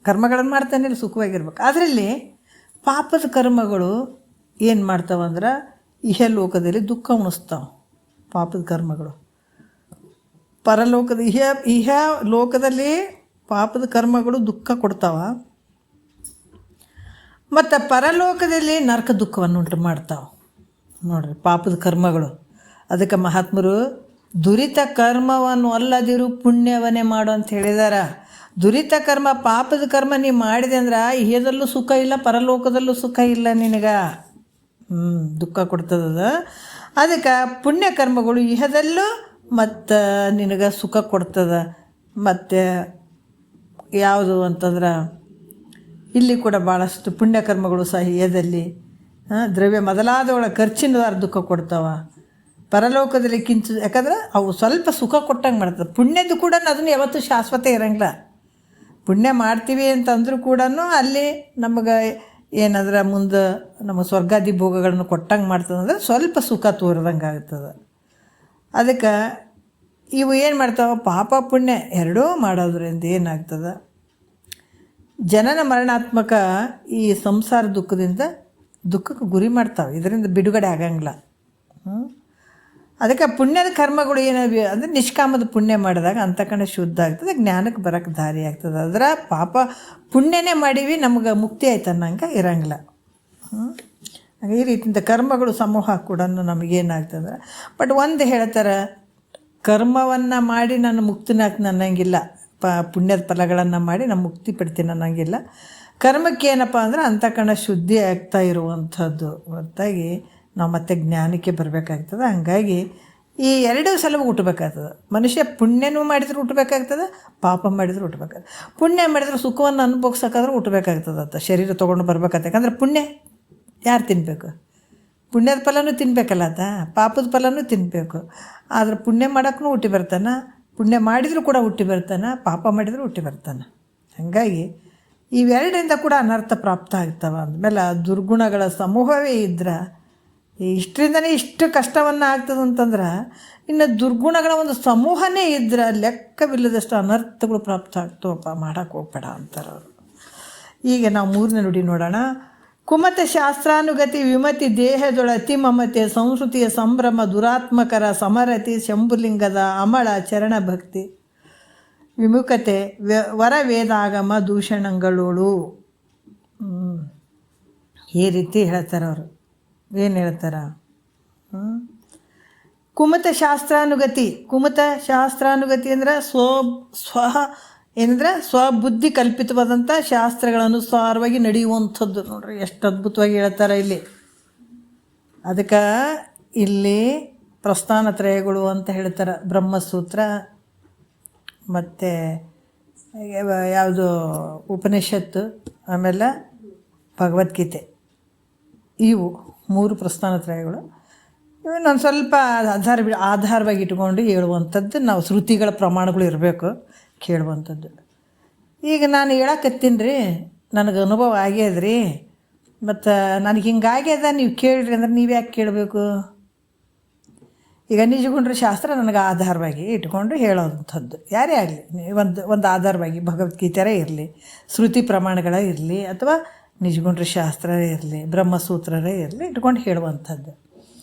ಕರ್ಮಗಳನ್ನು ಮಾಡ್ತಾನೆ, ಸುಖವಾಗಿರ್ಬೇಕು. ಅದರಲ್ಲಿ ಪಾಪದ ಕರ್ಮಗಳು ಏನು ಮಾಡ್ತಾವಂದ್ರೆ ಇಹಲೋಕದಲ್ಲಿ ದುಃಖ ಉಣಿಸ್ತಾವೆ. ಪಾಪದ ಕರ್ಮಗಳು ಪರಲೋಕದ ಇಹ ಲೋಕದಲ್ಲಿ ಪಾಪದ ಕರ್ಮಗಳು ದುಃಖ ಕೊಡ್ತಾವ, ಮತ್ತು ಪರಲೋಕದಲ್ಲಿ ನರಕ ದುಃಖವನ್ನು ಉಂಟು ಮಾಡ್ತಾವೆ. ನೋಡಿರಿ ಪಾಪದ ಕರ್ಮಗಳು. ಅದಕ್ಕೆ ಮಹಾತ್ಮರು ದುರಿತ ಕರ್ಮವನ್ನು ಅಲ್ಲದಿರು ಪುಣ್ಯವನ್ನೇ ಮಾಡು ಅಂತ ಹೇಳಿದಾರ. ದುರಿತ ಕರ್ಮ ಪಾಪದ ಕರ್ಮ ನೀ ಮಾಡಿದೆ ಅಂದ್ರೆ ಇಹದಲ್ಲೂ ಸುಖ ಇಲ್ಲ, ಪರಲೋಕದಲ್ಲೂ ಸುಖ ಇಲ್ಲ ನಿನಗೆ, ದುಃಖ ಕೊಡ್ತದ. ಅದಕ್ಕೆ ಪುಣ್ಯ ಕರ್ಮಗಳು ಇಹದಲ್ಲೂ ಮತ್ತು ನಿನಗೆ ಸುಖ ಕೊಡ್ತದೆ. ಮತ್ತು ಯಾವುದು ಅಂತಂದ್ರೆ ಇಲ್ಲಿ ಕೂಡ ಭಾಳಷ್ಟು ಪುಣ್ಯಕರ್ಮಗಳು ಸಹ ಇಹದಲ್ಲಿ ದ್ರವ್ಯ ಮೊದಲಾದವಳ ಖರ್ಚಿನ ದುಃಖ ಕೊಡ್ತಾವೆ. ಪರಲೋಕದಲ್ಲಿ ಯಾಕಂದ್ರೆ ಅವು ಸ್ವಲ್ಪ ಸುಖ ಕೊಟ್ಟಂಗೆ ಮಾಡ್ತದೆ. ಪುಣ್ಯದ್ದು ಕೂಡ ಅದನ್ನು ಯಾವತ್ತೂ ಶಾಶ್ವತ ಇರೋಂಗಿಲ್ಲ. ಪುಣ್ಯ ಮಾಡ್ತೀವಿ ಅಂತಂದ್ರೂ ಕೂಡ ಅಲ್ಲಿ ನಮಗೆ ಏನಾದ್ರೆ ಮುಂದೆ ನಮ್ಮ ಸ್ವರ್ಗಾದಿ ಭೋಗಗಳನ್ನು ಕೊಟ್ಟಂಗೆ ಮಾಡ್ತದಂದ್ರೆ ಸ್ವಲ್ಪ ಸುಖ ತೋರ್ದಂಗೆ ಆಗ್ತದೆ. ಅದಕ್ಕೆ ಇವು ಏನು ಮಾಡ್ತಾವೆ, ಪಾಪ ಪುಣ್ಯ ಎರಡೂ ಮಾಡೋದ್ರಿಂದ ಏನಾಗ್ತದೆ, ಜನನ ಮರಣಾತ್ಮಕ ಈ ಸಂಸಾರ ದುಃಖಕ್ಕೆ ಗುರಿ ಮಾಡ್ತಾವೆ. ಇದರಿಂದ ಬಿಡುಗಡೆ ಆಗಂಗಿಲ್ಲ. ಅದಕ್ಕೆ ಪುಣ್ಯದ ಕರ್ಮಗಳು ಏನಾಗಿ ಅಂದರೆ ನಿಷ್ಕಾಮದ ಪುಣ್ಯ ಮಾಡಿದಾಗ ಅಂತಕಣ ಶುದ್ಧ ಆಗ್ತದೆ, ಜ್ಞಾನಕ್ಕೆ ಬರೋಕ್ಕೆ ದಾರಿ ಆಗ್ತದೆ. ಅದರ ಪಾಪ ಪುಣ್ಯನೇ ಮಾಡೀವಿ ನಮ್ಗೆ ಮುಕ್ತಿ ಆಯ್ತು ಅನ್ನಂಗೆ ಇರೋಂಗಿಲ್ಲ. ಈ ರೀತಿಯಿಂದ ಕರ್ಮಗಳು ಸಮೂಹ ಕೂಡ ನಮಗೇನಾಗ್ತದೆ. ಬಟ್ ಒಂದು ಹೇಳ್ತಾರೆ, ಕರ್ಮವನ್ನು ಮಾಡಿ ನಾನು ಮುಕ್ತಿನಾಗ್ತೀನಿ ಅನ್ನಂಗಿಲ್ಲ, ಪುಣ್ಯದ ಫಲಗಳನ್ನು ಮಾಡಿ ನಾನು ಮುಕ್ತಿ ಪಡ್ತೀನಿ ಅನ್ನಂಗಿಲ್ಲ. ಕರ್ಮಕ್ಕೆ ಏನಪ್ಪ ಅಂದ್ರೆ ಅಂತಕಣ ಶುದ್ಧಿ ಆಗ್ತಾ ಇರುವಂಥದ್ದು ಹೊರತಾಗಿ ನಾವು ಮತ್ತೆ ಜ್ಞಾನಕ್ಕೆ ಬರಬೇಕಾಗ್ತದೆ. ಹಂಗಾಗಿ ಈ ಎರಡೂ ಸಲ ಹುಟ್ಟಬೇಕಾಗ್ತದೆ. ಮನುಷ್ಯ ಪುಣ್ಯನೂ ಮಾಡಿದ್ರೆ ಹುಟ್ಟಬೇಕಾಗ್ತದೆ, ಪಾಪ ಮಾಡಿದ್ರೆ ಹುಟ್ಟಬೇಕಾಗ್ತದೆ. ಪುಣ್ಯ ಮಾಡಿದ್ರೆ ಸುಖವನ್ನು ಅನುಭವಿಸೋಕ್ಕಾದ್ರೆ ಹುಟ್ಟಬೇಕಾಗ್ತದೆ ಅಂತ ಶರೀರ ತೊಗೊಂಡು ಬರ್ಬೇಕಾಗ್ತದೆ. ಯಾಕಂದ್ರೆ ಪುಣ್ಯ ಯಾರು ತಿನ್ನಬೇಕು? ಪುಣ್ಯದ ಫಲನೂ ತಿನ್ನಬೇಕಲ್ಲ ಆತ, ಪಾಪದ ಫಲನೂ ತಿನ್ನಬೇಕು. ಆದರೆ ಪುಣ್ಯ ಮಾಡೋಕ್ಕೂ ಹುಟ್ಟಿ ಬರ್ತಾನೆ, ಪುಣ್ಯ ಮಾಡಿದರೂ ಕೂಡ ಹುಟ್ಟಿ ಬರ್ತಾನೆ, ಪಾಪ ಮಾಡಿದರೂ ಹುಟ್ಟಿ ಬರ್ತಾನೆ. ಹಾಗಾಗಿ ಇವೆರಡರಿಂದ ಕೂಡ ಅನರ್ಥ ಪ್ರಾಪ್ತ ಆಗ್ತವೆ. ಅಂದಮೇಲೆ ದುರ್ಗುಣಗಳ ಸಮೂಹವೇ ಇದ್ರೆ ಇಷ್ಟರಿಂದನೇ ಇಷ್ಟು ಕಷ್ಟವನ್ನು ಆಗ್ತದೆ ಅಂತಂದ್ರೆ ಇನ್ನು ದುರ್ಗುಣಗಳ ಒಂದು ಸಮೂಹನೇ ಇದ್ರೆ ಲೆಕ್ಕವಿಲ್ಲದಷ್ಟು ಅನರ್ಥಗಳು ಪ್ರಾಪ್ತ ಆಗ್ತವಪ್ಪ, ಮಾಡೋಕ್ಕೆ ಹೋಗ್ಬೇಡ ಅಂತಾರೆ ಅವರು. ಈಗ ನಾವು ಮೂರನೇ ನುಡಿ ನೋಡೋಣ. ಕುಮತ ಶಾಸ್ತ್ರಾನುಗತಿ ವಿಮತಿ ದೇಹದೊಳ ಅತಿ ಮಮತೆ ಸಂಸ್ಕೃತಿಯ ಸಂಭ್ರಮ ದುರಾತ್ಮಕರ ಸಮರತಿ ಶಂಭುಲಿಂಗದ ಅಮಳ ಚರಣ ಭಕ್ತಿ ವಿಮುಖತೆ ವರ ವೇದಾಗಮ ದೂಷಣಗಳೋಳು. ಈ ರೀತಿ ಹೇಳ್ತಾರೆ ಅವರು. ಏನು ಹೇಳ್ತಾರ? ಕುಮತ ಶಾಸ್ತ್ರಾನುಗತಿ. ಕುಮತ ಶಾಸ್ತ್ರಾನುಗತಿ ಅಂದರೆ ಏನಂದ್ರೆ ಸ್ವಬುದ್ಧಿ ಕಲ್ಪಿತವಾದಂಥ ಶಾಸ್ತ್ರಗಳ ಅನುಸಾರವಾಗಿ ನಡೆಯುವಂಥದ್ದು. ನೋಡ್ರಿ ಎಷ್ಟು ಅದ್ಭುತವಾಗಿ ಹೇಳ್ತಾರೆ ಇಲ್ಲಿ. ಅದಕ್ಕೆ ಇಲ್ಲಿ ಪ್ರಸ್ಥಾನತ್ರಯಗಳು ಅಂತ ಹೇಳ್ತಾರೆ. ಬ್ರಹ್ಮಸೂತ್ರ ಮತ್ತು ಯಾವುದು ಉಪನಿಷತ್ತು, ಆಮೇಲೆ ಭಗವದ್ಗೀತೆ, ಇವು ಮೂರು ಪ್ರಸ್ಥಾನತ್ರಯಗಳು. ಇವನ್ನೊಂದು ಸ್ವಲ್ಪ ಆಧಾರವಾಗಿ ಇಟ್ಕೊಂಡು ಹೇಳುವಂಥದ್ದು. ನಾವು ಶ್ರುತಿಗಳ ಪ್ರಮಾಣಗಳು ಇರಬೇಕು ಕೇಳುವಂಥದ್ದು. ಈಗ ನಾನು ಹೇಳಕತ್ತೀನಿ ರೀ, ನನಗೆ ಅನುಭವ ಆಗ್ಯದ್ರಿ, ಮತ್ತು ನನಗೆ ಹಿಂಗಾಗ್ಯದ ನೀವು ಕೇಳಿರಿ ಅಂದ್ರೆ ನೀವು ಯಾಕೆ ಕೇಳಬೇಕು? ಈಗ ನಿಜಗುಂಡ್ರ ಶಾಸ್ತ್ರ ನನಗೆ ಆಧಾರವಾಗಿ ಇಟ್ಕೊಂಡು ಹೇಳೋವಂಥದ್ದು ಯಾರೇ ಆಗಲಿ, ಒಂದು ಆಧಾರವಾಗಿ ಭಗವದ್ಗೀತೆರೇ ಇರಲಿ, ಶ್ರುತಿ ಪ್ರಮಾಣಗಳೇ ಇರಲಿ, ಅಥವಾ ನಿಜಗುಂಡ್ರ ಶಾಸ್ತ್ರ ಇರಲಿ, ಬ್ರಹ್ಮಸೂತ್ರರೇ ಇರಲಿ, ಇಟ್ಕೊಂಡು ಹೇಳುವಂಥದ್ದು.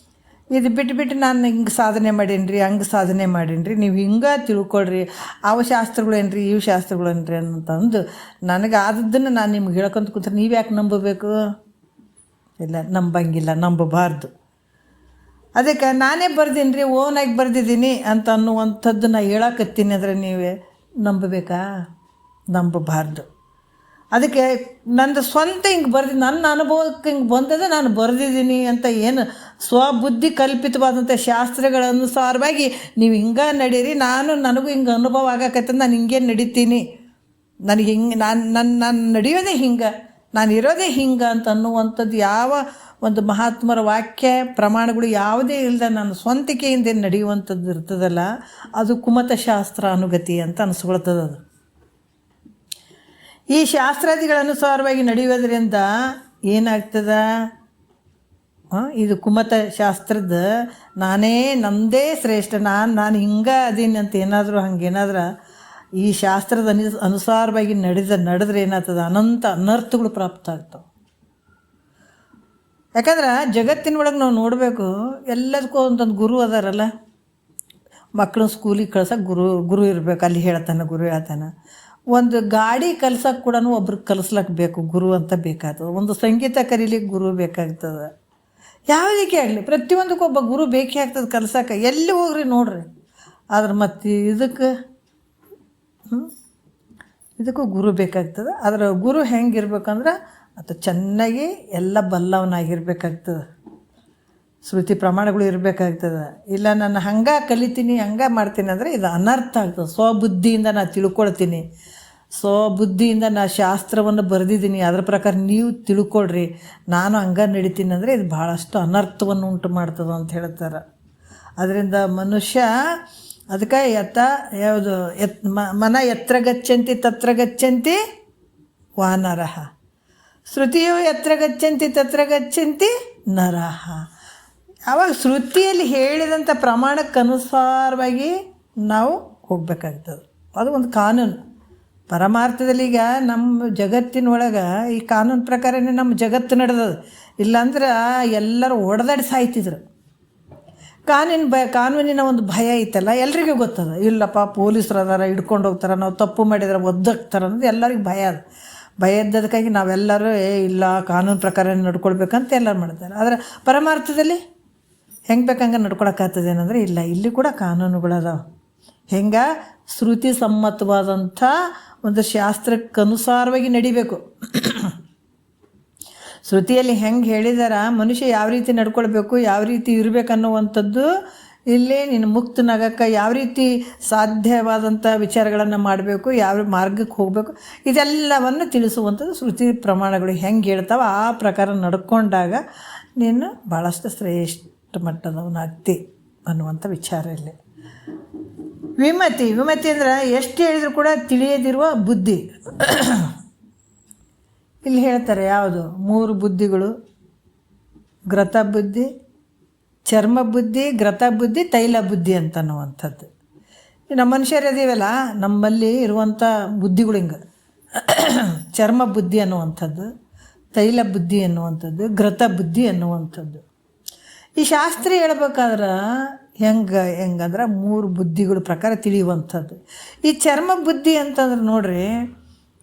ಇದು ಬಿಟ್ಟು ನಾನು ಹಿಂಗೆ ಸಾಧನೆ ಮಾಡೀನಿ ರೀ, ಹಂಗೆ ಸಾಧನೆ ಮಾಡೀನಿ ರೀ, ನೀವು ಹಿಂಗೆ ತಿಳ್ಕೊಳ್ರಿ, ಅವು ಶಾಸ್ತ್ರಗಳೇನ್ರಿ ಇವು ಶಾಸ್ತ್ರಗಳೇನ್ರಿ ಅಂತಂದು ನನಗೆ ಆದದ್ದನ್ನು ನಾನು ನಿಮ್ಗೆ ಹೇಳ್ಕೊಂತ ಕೂತ್ರೆ ನೀವು ಯಾಕೆ ನಂಬಬೇಕು? ಇಲ್ಲ, ನಂಬಂಗಿಲ್ಲ, ನಂಬಬಾರ್ದು. ಅದಕ್ಕೆ ನಾನೇ ಬರ್ದೀನಿ ರೀ, ಓನಾಗಿ ಬರ್ದಿದ್ದೀನಿ ಅಂತ ಅನ್ನುವಂಥದ್ದು ನಾ ಹೇಳಕತ್ತೀನಿ ಅಂದರೆ ನೀವೇ ನಂಬಬೇಕಾ? ನಂಬಬಾರ್ದು. ಅದಕ್ಕೆ ನಂದು ಸ್ವಂತ ಹಿಂಗೆ ನನ್ನ ಅನುಭವಕ್ಕೆ ಹಿಂಗೆ ಬಂದದ, ನಾನು ಬರೆದಿದ್ದೀನಿ ಅಂತ ಏನು ಸ್ವಬುದ್ಧಿ ಕಲ್ಪಿತವಾದಂಥ ಶಾಸ್ತ್ರಗಳ ಅನುಸಾರವಾಗಿ ನೀವು ಹಿಂಗೆ ನಡೀರಿ, ನನಗೂ ಹಿಂಗೆ ಅನುಭವ ಆಗಕತ್ತ, ನಾನು ಹಿಂಗೆ ನಡೀತೀನಿ, ನನಗೆ ಹಿಂಗೆ ನಾನು ನಡೆಯೋದೇ ಹಿಂಗೆ, ನಾನು ಇರೋದೇ ಹಿಂಗೆ ಅಂತ ಅನ್ನುವಂಥದ್ದು ಯಾವ ಒಂದು ಮಹಾತ್ಮರ ವಾಕ್ಯ ಪ್ರಮಾಣಗಳು ಯಾವುದೇ ಇಲ್ಲದೆ ನನ್ನ ಸ್ವಂತಿಕೆಯಿಂದ ನಡೆಯುವಂಥದ್ದು ಇರ್ತದಲ್ಲ, ಅದು ಕುಮತ ಶಾಸ್ತ್ರ ಅನುಗತಿ ಅಂತ ಅನಿಸ್ಕೊಳ್ತದೆ. ಅದು ಈ ಶಾಸ್ತ್ರಾದಿಗಳ ಅನುಸಾರವಾಗಿ ನಡೆಯೋದ್ರಿಂದ ಏನಾಗ್ತದ, ಇದು ಕುಮತ ಶಾಸ್ತ್ರದ ನನ್ನದೇ ಶ್ರೇಷ್ಠ, ನಾನು ಹಿಂಗೆ ಅದೀನಿ ಅಂತ ಏನಾದರೂ ಹಂಗೇನಾದ್ರೆ ಈ ಶಾಸ್ತ್ರದ ಅನುಸಾರವಾಗಿ ನಡೆದ್ರೆ ಏನಾಗ್ತದೆ, ಅನಂತ ಅನರ್ಥಗಳು ಪ್ರಾಪ್ತ ಆಗ್ತವೆ. ಯಾಕಂದ್ರೆ ಜಗತ್ತಿನೊಳಗೆ ನಾವು ನೋಡಬೇಕು, ಎಲ್ಲದಕ್ಕೂ ಒಂದೊಂದು ಗುರು ಅದಾರಲ್ಲ. ಮಕ್ಕಳು ಸ್ಕೂಲಿಗೆ ಕಳ್ಸೋಕೆ ಗುರು ಇರಬೇಕು, ಅಲ್ಲಿ ಹೇಳ್ತಾನೆ ಗುರು ಹೇಳ್ತಾನೆ. ಒಂದು ಗಾಡಿ ಕಲ್ಸೋಕೆ ಕೂಡ ಒಬ್ರಿಗೆ ಕಲಿಸ್ಲಕ್ಕೆ ಬೇಕು, ಗುರು ಅಂತ ಬೇಕಾಗ್ತದೆ. ಒಂದು ಸಂಗೀತ ಕಲೀಲಿಕ್ಕೆ ಗುರು ಬೇಕಾಗ್ತದೆ. ಯಾವುದಕ್ಕೆ ಆಗಲಿ ಪ್ರತಿಯೊಂದಕ್ಕೂ ಒಬ್ಬ ಗುರು ಬೇಕೇ ಆಗ್ತದೆ ಕಲ್ಸೋಕೆ. ಎಲ್ಲಿ ಹೋಗ್ರಿ ನೋಡ್ರಿ. ಆದ್ರೆ ಮತ್ತು ಇದಕ್ಕೂ ಗುರು ಬೇಕಾಗ್ತದೆ. ಅದರ ಗುರು ಹೆಂಗಿರ್ಬೇಕಂದ್ರೆ ಅದು ಚೆನ್ನಾಗಿ ಎಲ್ಲ ಬಲ್ಲವನಾಗಿರ್ಬೇಕಾಗ್ತದೆ, ಶ್ರುತಿ ಪ್ರಮಾಣಗಳು ಇರಬೇಕಾಗ್ತದೆ. ಇಲ್ಲ ನಾನು ಹಂಗೆ ಕಲಿತೀನಿ ಹಂಗೆ ಮಾಡ್ತೀನಿ ಅಂದರೆ ಇದು ಅನರ್ಥ ಆಗ್ತದೆ. ಸ್ವಬುದ್ಧಿಯಿಂದ ನಾನು ತಿಳ್ಕೊಳ್ತೀನಿ, ಸ್ವಬುದ್ಧಿಯಿಂದ ನಾನು ಶಾಸ್ತ್ರವನ್ನು ಬರೆದಿದ್ದೀನಿ, ಅದರ ಪ್ರಕಾರ ನೀವು ತಿಳ್ಕೊಳ್ರಿ, ನಾನು ಹಂಗೆ ನಡಿತೀನಿ ಅಂದರೆ ಇದು ಭಾಳಷ್ಟು ಅನರ್ಥವನ್ನು ಉಂಟು ಮಾಡ್ತದೆ ಅಂತ ಹೇಳ್ತಾರೆ. ಅದರಿಂದ ಮನುಷ್ಯ ಅದಕ್ಕೆ ಮನ ಎತ್ರ ಗಚ್ಚಂತಿ ತತ್ರ ಗಚ್ಚಂತಿ ವಾನರಃ, ಶ್ರುತಿಯು ಎತ್ರ ಗಚ್ಚಂತಿ ತತ್ರ ಗಚ್ಚಂತಿ ನರಃ. ಆವಾಗ ಶ್ರುತಿಯಲ್ಲಿ ಹೇಳಿದಂಥ ಪ್ರಮಾಣಕ್ಕನುಸಾರವಾಗಿ ನಾವು ಹೋಗಬೇಕಾಗ್ತದೆ. ಅದು ಒಂದು ಕಾನೂನು. ಪರಮಾರ್ಥದಲ್ಲಿ ಈಗ ನಮ್ಮ ಜಗತ್ತಿನೊಳಗೆ ಈ ಕಾನೂನು ಪ್ರಕಾರನೇ ನಮ್ಮ ಜಗತ್ತು ನಡೆದದು. ಇಲ್ಲಾಂದ್ರೆ ಎಲ್ಲರೂ ಹೊಡೆದಾಡಿ ಸಾಯ್ತಿದ್ರು. ಕಾನೂನಿನ ಒಂದು ಭಯ ಐತಲ್ಲ, ಎಲ್ರಿಗೂ ಗೊತ್ತದ. ಇಲ್ಲಪ್ಪ ಪೊಲೀಸರು ಅದಾರ, ಹಿಡ್ಕೊಂಡು ಹೋಗ್ತಾರೆ, ನಾವು ತಪ್ಪು ಮಾಡಿದ್ರೆ ಒದ್ದಾಗ್ತಾರೆ ಅನ್ನೋದು ಎಲ್ಲರಿಗೂ ಭಯ ಅದು. ಭಯ ಇದ್ದದಕ್ಕಾಗಿ ನಾವೆಲ್ಲರೂ ಇಲ್ಲ ಕಾನೂನು ಪ್ರಕಾರ ನಡ್ಕೊಳ್ಬೇಕಂತ ಎಲ್ಲರೂ ಮಾಡ್ತಾರೆ. ಆದರೆ ಪರಮಾರ್ಥದಲ್ಲಿ ಹೆಂಗೆ ಬೇಕಂಗೆ ನಡ್ಕೊಳಕ್ಕಾಗ್ತದೆ ಏನಂದರೆ ಇಲ್ಲ, ಇಲ್ಲಿ ಕೂಡ ಕಾನೂನುಗಳದಾವೆ. ಹೆಂಗೆ ಶ್ರುತಿ ಸಮ್ಮತವಾದಂಥ ಒಂದು ಶಾಸ್ತ್ರಕ್ಕನುಸಾರವಾಗಿ ನಡಿಬೇಕು. ಶ್ರುತಿಯಲ್ಲಿ ಹೆಂಗೆ ಹೇಳಿದಾರ ಮನುಷ್ಯ ಯಾವ ರೀತಿ ನಡ್ಕೊಳ್ಬೇಕು, ಯಾವ ರೀತಿ ಇರಬೇಕನ್ನುವಂಥದ್ದು ಇಲ್ಲಿ ನೀನು ಮುಕ್ತನಾಗಕ್ಕೆ ಯಾವ ರೀತಿ ಸಾಧ್ಯವಾದಂಥ ವಿಚಾರಗಳನ್ನು ಮಾಡಬೇಕು, ಯಾವ ಮಾರ್ಗಕ್ಕೆ ಹೋಗಬೇಕು, ಇದೆಲ್ಲವನ್ನು ತಿಳಿಸುವಂಥದ್ದು ಶ್ರುತಿ ಪ್ರಮಾಣಗಳು ಹೆಂಗೆ ಹೇಳ್ತಾವೆ ಆ ಪ್ರಕಾರ ನಡ್ಕೊಂಡಾಗ ನೀನು ಭಾಳಷ್ಟು ಶ್ರೇಷ್ಠ ಮಟ್ಟದವನಾಗ್ತಿ ಅನ್ನುವಂಥ ವಿಚಾರ ಇಲ್ಲಿ. ವಿಮತಿ ಅಂದರೆ ಎಷ್ಟು ಹೇಳಿದರೂ ಕೂಡ ತಿಳಿಯದಿರುವ ಬುದ್ಧಿ. ಇಲ್ಲಿ ಹೇಳ್ತಾರೆ ಯಾವುದು 3 ಬುದ್ಧಿಗಳು: ಗ್ರತ ಬುದ್ಧಿ, ಚರ್ಮ ಬುದ್ಧಿ, ಗ್ರತ ಬುದ್ಧಿ, ತೈಲ ಬುದ್ಧಿ ಅಂತನ್ನುವಂಥದ್ದು. ನಮ್ಮ ಮನುಷ್ಯರದೀವಲ್ಲ, ನಮ್ಮಲ್ಲಿ ಇರುವಂಥ ಬುದ್ಧಿಗಳು ಹಿಂಗೆ ಚರ್ಮ ಬುದ್ಧಿ ಅನ್ನುವಂಥದ್ದು, ತೈಲ ಬುದ್ಧಿ ಅನ್ನುವಂಥದ್ದು, ಗ್ರತ ಬುದ್ಧಿ ಅನ್ನುವಂಥದ್ದು. ಈ ಶಾಸ್ತ್ರ ಹೇಳ್ಬೇಕಾದ್ರೆ ಹೆಂಗಂದ್ರೆ 3 ಬುದ್ಧಿಗಳ ಪ್ರಕಾರ ತಿಳಿಯುವಂಥದ್ದು. ಈ ಚರ್ಮ ಬುದ್ಧಿ ಅಂತಂದ್ರೆ ನೋಡ್ರಿ,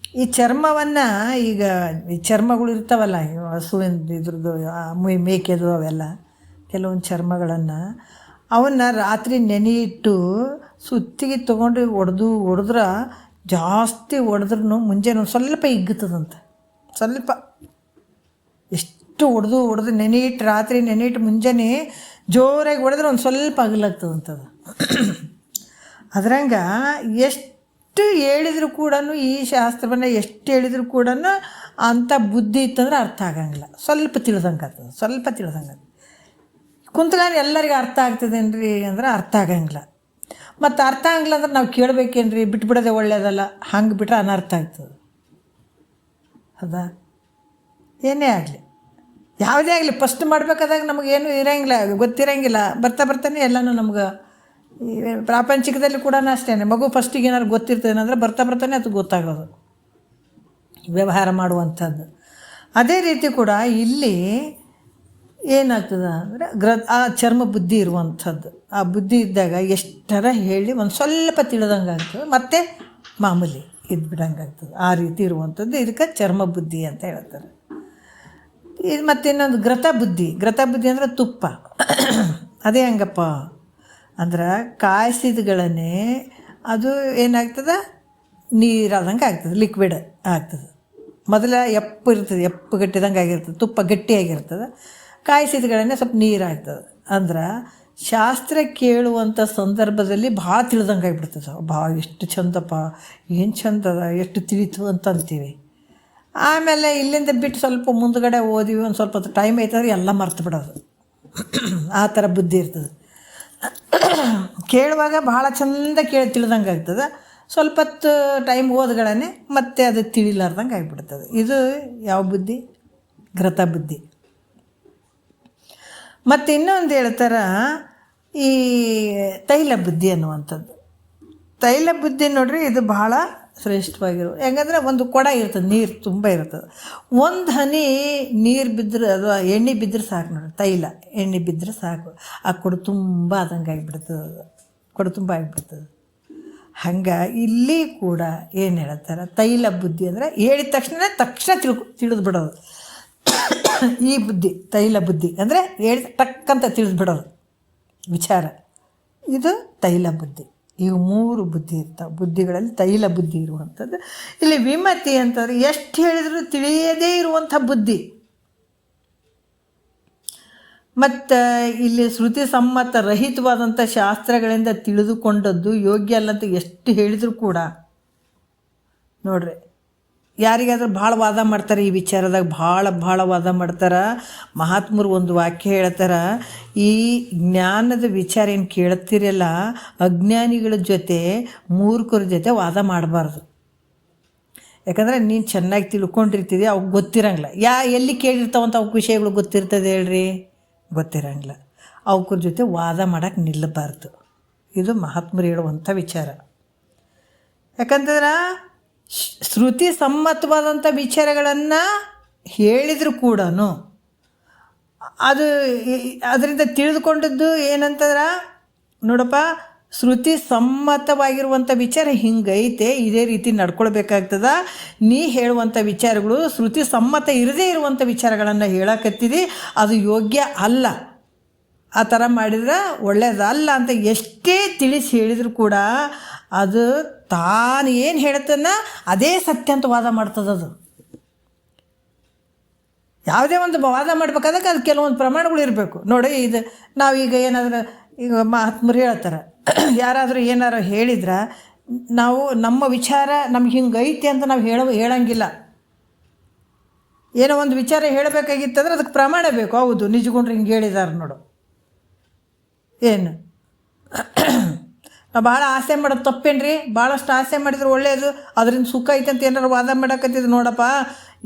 ಈ ಚರ್ಮವನ್ನು ಈಗ ಈ ಚರ್ಮಗಳು ಇರ್ತಾವಲ್ಲ, ಹಸುವಿಂದ ಇದ್ರದ್ದು ಮೇಕೆದು ಅವೆಲ್ಲ ಕೆಲವೊಂದು ಚರ್ಮಗಳನ್ನು ಅವನ್ನ ರಾತ್ರಿ ನೆನೆಯಿಟ್ಟು ಸುತ್ತಿಗೆ ತೊಗೊಂಡು ಹೊಡೆದ್ರೆ ಜಾಸ್ತಿ ಹೊಡೆದ್ರೂ ಮುಂಜಾನೆ ಒಂದು ಸ್ವಲ್ಪ ಹಿಗ್ಗುತ್ತದಂತೆ. ಸ್ವಲ್ಪ ಎಷ್ಟು ಹೊಡೆದು ನೆನೆಯಿಟ್ಟು ರಾತ್ರಿ ನೆನೆಯಿಟ್ಟು ಮುಂಜಾನೆ ಜೋರಾಗಿ ಹೊಡೆದ್ರೆ ಒಂದು ಸ್ವಲ್ಪ ಅಗಲಾಗ್ತದಂಥದ್ದು. ಅದ್ರಂಗೆ ಎಷ್ಟು ಹೇಳಿದ್ರು ಕೂಡ ಈ ಶಾಸ್ತ್ರವನ್ನು ಎಷ್ಟು ಹೇಳಿದ್ರು ಕೂಡ ಅಂಥ ಬುದ್ಧಿ ಇತ್ತಂದ್ರೆ ಅರ್ಥ ಆಗಂಗಿಲ್ಲ. ಸ್ವಲ್ಪ ತಿಳಿದಂಗೆ ಆಗ್ತದೆ, ಸ್ವಲ್ಪ ತಿಳಿದಂಗೆ. ಕುಂತ್ಲಾರ ಎಲ್ಲರಿಗೂ ಅರ್ಥ ಆಗ್ತದೇನ್ರಿ ಅಂದ್ರೆ ಅರ್ಥ ಆಗಂಗಿಲ್ಲ. ಮತ್ತು ಅರ್ಥ ಆಗಂಗಿಲ್ಲ ಅಂದ್ರೆ ನಾವು ಕೇಳಬೇಕೇನ್ರಿ, ಬಿಟ್ಬಿಡೋದೆ ಒಳ್ಳೆಯದಲ್ಲ. ಹಂಗೆ ಬಿಟ್ರೆ ಅನರ್ಥ ಆಗ್ತದೆ. ಹೌದಾ? ಏನೇ ಆಗಲಿ, ಯಾವುದೇ ಆಗಲಿ, ಫಸ್ಟ್ ಮಾಡಬೇಕಾದಾಗ ನಮಗೇನು ಇರೋಂಗಿಲ್ಲ, ಗೊತ್ತಿರೋಂಗಿಲ್ಲ. ಬರ್ತಾನೆ ಎಲ್ಲನೂ ನಮ್ಗೆ ಈ ಪ್ರಾಪಂಚಿಕದಲ್ಲಿ ಕೂಡ ಅಷ್ಟೇ. ಮಗು ಫಸ್ಟಿಗೆ ಏನಾದ್ರು ಗೊತ್ತಿರ್ತದೆ ಅಂದರೆ ಬರ್ತಾನೆ ಅದು ಗೊತ್ತಾಗೋದು, ವ್ಯವಹಾರ ಮಾಡುವಂಥದ್ದು. ಅದೇ ರೀತಿ ಕೂಡ ಇಲ್ಲಿ ಏನಾಗ್ತದೆ ಅಂದರೆ ಆ ಚರ್ಮ ಬುದ್ಧಿ ಇರುವಂಥದ್ದು. ಆ ಬುದ್ಧಿ ಇದ್ದಾಗ ಎಷ್ಟರ ಹೇಳಿ ಒಂದು ಸ್ವಲ್ಪ ತಿಳಿದಂಗೆ ಆಗ್ತದೆ, ಮತ್ತು ಮಾಮೂಲಿ ಇದ್ಬಿಡಂಗೆ ಆಗ್ತದೆ. ಆ ರೀತಿ ಇರುವಂಥದ್ದು ಇದಕ್ಕೆ ಚರ್ಮ ಬುದ್ಧಿ ಅಂತ ಹೇಳ್ತಾರೆ. ಇದು ಮತ್ತಿನ್ನೊಂದು ಗ್ರತ ಬುದ್ಧಿ ಅಂದರೆ ತುಪ್ಪ. ಅದೇ ಹೆಂಗಪ್ಪ ಅಂದ್ರೆ ಕಾಯಿಸಿದಗಳನ್ನೇ ಅದು ಏನಾಗ್ತದೆ, ನೀರಾದಂಗೆ ಆಗ್ತದೆ, ಲಿಕ್ವಿಡ್ ಆಗ್ತದೆ. ಮೊದಲ ಎಪ್ಪು ಇರ್ತದೆ, ಎಪ್ಪು ಗಟ್ಟಿದಂಗೆ ಆಗಿರ್ತದೆ, ತುಪ್ಪ ಗಟ್ಟಿಯಾಗಿರ್ತದೆ. ಕಾಯಿಸಿದಗಳನ್ನೇ ಸ್ವಲ್ಪ ನೀರಾಗ್ತದೆ. ಅಂದ್ರೆ ಶಾಸ್ತ್ರ ಕೇಳುವಂಥ ಸಂದರ್ಭದಲ್ಲಿ ಭಾಳ ತಿಳಿದಂಗೆ ಆಗಿಬಿಡ್ತದೆ. ಭಾಳ ಎಷ್ಟು ಚಂದಪ್ಪ, ಏನು ಚಂದದ, ಎಷ್ಟು ತಿಳಿತು ಅಂತ ಅಂತೀವಿ. ಆಮೇಲೆ ಇಲ್ಲಿಂದ ಬಿಟ್ಟು ಸ್ವಲ್ಪ ಮುಂದ್ಗಡೆ ಓದಿವಿ, ಒಂದು ಸ್ವಲ್ಪ ಹೊತ್ತು ಟೈಮ್ ಆಯ್ತಂದ್ರೆ ಎಲ್ಲ ಮರ್ತು ಬಿಡೋದು. ಆ ಥರ ಬುದ್ಧಿ ಇರ್ತದೆ. ಕೇಳುವಾಗ ಭಾಳ ಚಂದ ತಿಳಿದಂಗೆ ಆಗ್ತದೆ. ಸ್ವಲ್ಪ ಹೊತ್ತು ಟೈಮ್ ಓದ್ಗಳೇ ಮತ್ತೆ ಅದು ತಿಳಿಲಾರ್ದಂಗೆ ಆಗಿಬಿಡ್ತದೆ. ಇದು ಯಾವ ಬುದ್ಧಿ? ಗ್ರತ ಬುದ್ಧಿ. ಮತ್ತು ಇನ್ನೊಂದು ಹೇಳ್ತಾರೆ ಈ ತೈಲ ಬುದ್ಧಿ ಅನ್ನುವಂಥದ್ದು. ತೈಲ ಬುದ್ಧಿ ನೋಡ್ರಿ, ಇದು ಭಾಳ ಶ್ರೇಷ್ಠವಾಗಿರೋ. ಹೆಂಗಂದ್ರೆ ಒಂದು ಕೊಡ ಇರ್ತದೆ, ನೀರು ತುಂಬ ಇರ್ತದೆ. ಒಂದು ಹನಿ ನೀರು ಬಿದ್ದರೆ ಅಥವಾ ಎಣ್ಣೆ ಬಿದ್ದರೆ ಸಾಕು ನೋಡ್ರಿ, ತೈಲ ಎಣ್ಣೆ ಬಿದ್ದರೆ ಸಾಕು, ಆ ಕೊಡ ತುಂಬ ಆದಂಗೆ ಆಗಿಬಿಡ್ತದೆ, ಅದು ಕೊಡ ತುಂಬ ಆಗಿಬಿಡ್ತದೆ. ಹಂಗೆ ಇಲ್ಲಿ ಕೂಡ ಏನು ಹೇಳ್ತಾರೆ, ತೈಲ ಬುದ್ಧಿ ಅಂದರೆ ಹೇಳಿದ ತಕ್ಷಣ ತಿಳಿದು ಬಿಡೋದು. ಈ ಬುದ್ಧಿ ತೈಲ ಬುದ್ಧಿ ಅಂದರೆ ಹೇಳಿದ ಟಕ್ಕಂತ ತಿಳಿದು ಬಿಡೋದು ವಿಚಾರ, ಇದು ತೈಲ ಬುದ್ಧಿ. ಇವು 3 ಬುದ್ಧಿ ಇರ್ತಾವೆ. ಬುದ್ಧಿಗಳಲ್ಲಿ ತೈಲ ಬುದ್ಧಿ ಇರುವಂಥದ್ದು. ಇಲ್ಲಿ ವಿಮತಿ ಅಂತಂದರೆ ಎಷ್ಟು ಹೇಳಿದರೂ ತಿಳಿಯದೇ ಇರುವಂಥ ಬುದ್ಧಿ. ಮತ್ತು ಇಲ್ಲಿ ಶ್ರುತಿ ಸಮ್ಮತ ರಹಿತವಾದಂಥ ಶಾಸ್ತ್ರಗಳಿಂದ ತಿಳಿದುಕೊಂಡದ್ದು ಯೋಗ್ಯ ಅಲ್ಲಂತ ಎಷ್ಟು ಹೇಳಿದರೂ ಕೂಡ ನೋಡ್ರಿ, ಯಾರಿಗಾದ್ರೂ ಭಾಳ ವಾದ ಮಾಡ್ತಾರೆ ಈ ವಿಚಾರದಾಗ, ಭಾಳ ವಾದ ಮಾಡ್ತಾರೆ. ಮಹಾತ್ಮರು ಒಂದು ವಾಕ್ಯ ಹೇಳ್ತಾರೆ, ಈ ಜ್ಞಾನದ ವಿಚಾರ ಏನು ಕೇಳ್ತಿರಲ್ಲ, ಅಜ್ಞಾನಿಗಳ ಜೊತೆ ಮೂರ್ಖರ ಜೊತೆ ವಾದ ಮಾಡಬಾರ್ದು. ಯಾಕಂದರೆ ನೀನು ಚೆನ್ನಾಗಿ ತಿಳ್ಕೊಂಡಿರ್ತೀವಿ, ಅವ್ಕೆ ಗೊತ್ತಿರಂಗಿಲ್ಲ. ಎಲ್ಲಿ ಕೇಳಿರ್ತಾವಂತ ಅವ್ಕೆ ವಿಷಯಗಳು ಗೊತ್ತಿರ್ತದೆ ಹೇಳ್ರಿ, ಗೊತ್ತಿರಂಗಿಲ್ಲ. ಅವ್ರ ಜೊತೆ ವಾದ ಮಾಡೋಕ್ಕೆ ನಿಲ್ಲಬಾರ್ದು. ಇದು ಮಹಾತ್ಮರು ಹೇಳುವಂಥ ವಿಚಾರ. ಯಾಕಂತಂದ್ರೆ ಶ್ರುತಿ ಸಮ್ಮತವಾದಂಥ ವಿಚಾರಗಳನ್ನು ಹೇಳಿದರೂ ಕೂಡ ಅದು ಅದರಿಂದ ತಿಳಿದುಕೊಂಡದ್ದು ಏನಂತಂದ್ರೆ, ನೋಡಪ್ಪ ಶ್ರುತಿ ಸಮ್ಮತವಾಗಿರುವಂಥ ವಿಚಾರ ಹಿಂಗೈತೆ, ಇದೇ ರೀತಿ ನಡ್ಕೊಳ್ಬೇಕಾಗ್ತದ. ನೀ ಹೇಳುವಂಥ ವಿಚಾರಗಳು ಶ್ರುತಿ ಸಮ್ಮತ ಇರದೇ ಇರುವಂಥ ವಿಚಾರಗಳನ್ನು ಹೇಳಕತ್ತಿದಿ, ಅದು ಯೋಗ್ಯ ಅಲ್ಲ, ಆ ಥರ ಮಾಡಿದ್ರೆ ಒಳ್ಳೆಯದಲ್ಲ ಅಂತ ಎಷ್ಟೇ ತಿಳಿಸಿ ಹೇಳಿದರೂ ಕೂಡ ಅದು ತಾನು ಏನು ಹೇಳ್ತಾನ ಅದೇ ಸತ್ಯ ಅಂತ ವಾದ ಮಾಡ್ತದದು. ಯಾವುದೇ ಒಂದು ವಾದ ಮಾಡ್ಬೇಕಾದಾಗ ಅದು ಕೆಲವೊಂದು ಪ್ರಮಾಣಗಳು ಇರಬೇಕು ನೋಡಿ. ಇದು ನಾವೀಗ ಏನಾದರೂ ಈಗ ಮಹಾತ್ಮರು ಹೇಳ್ತಾರೆ, ಯಾರಾದರೂ ಏನಾರು ಹೇಳಿದ್ರೆ ನಾವು ನಮ್ಮ ವಿಚಾರ ನಮ್ಗೆ ಹಿಂಗೆ ಐತಿ ಅಂತ ನಾವು ಹೇಳಂಗಿಲ್ಲ. ಏನೋ ಒಂದು ವಿಚಾರ ಹೇಳಬೇಕಾಗಿತ್ತಂದ್ರೆ ಅದಕ್ಕೆ ಪ್ರಮಾಣ ಬೇಕು. ಹೌದು, ನಿಜಗೊಂಡ್ರೆ ಹಿಂಗೆ ಹೇಳಿದಾರೆ ನೋಡು, ಏನು ನಾವು ಭಾಳ ಆಸೆ ಮಾಡೋದು ತಪ್ಪೇನ್ರಿ? ಭಾಳಷ್ಟು ಆಸೆ ಮಾಡಿದ್ರೆ ಒಳ್ಳೆಯದು, ಅದರಿಂದ ಸುಖ ಐತೆ ಅಂತ ಏನಾರು ವಾದ ಮಾಡೋಕತ್ತಿದ್ದು, ನೋಡಪ್ಪ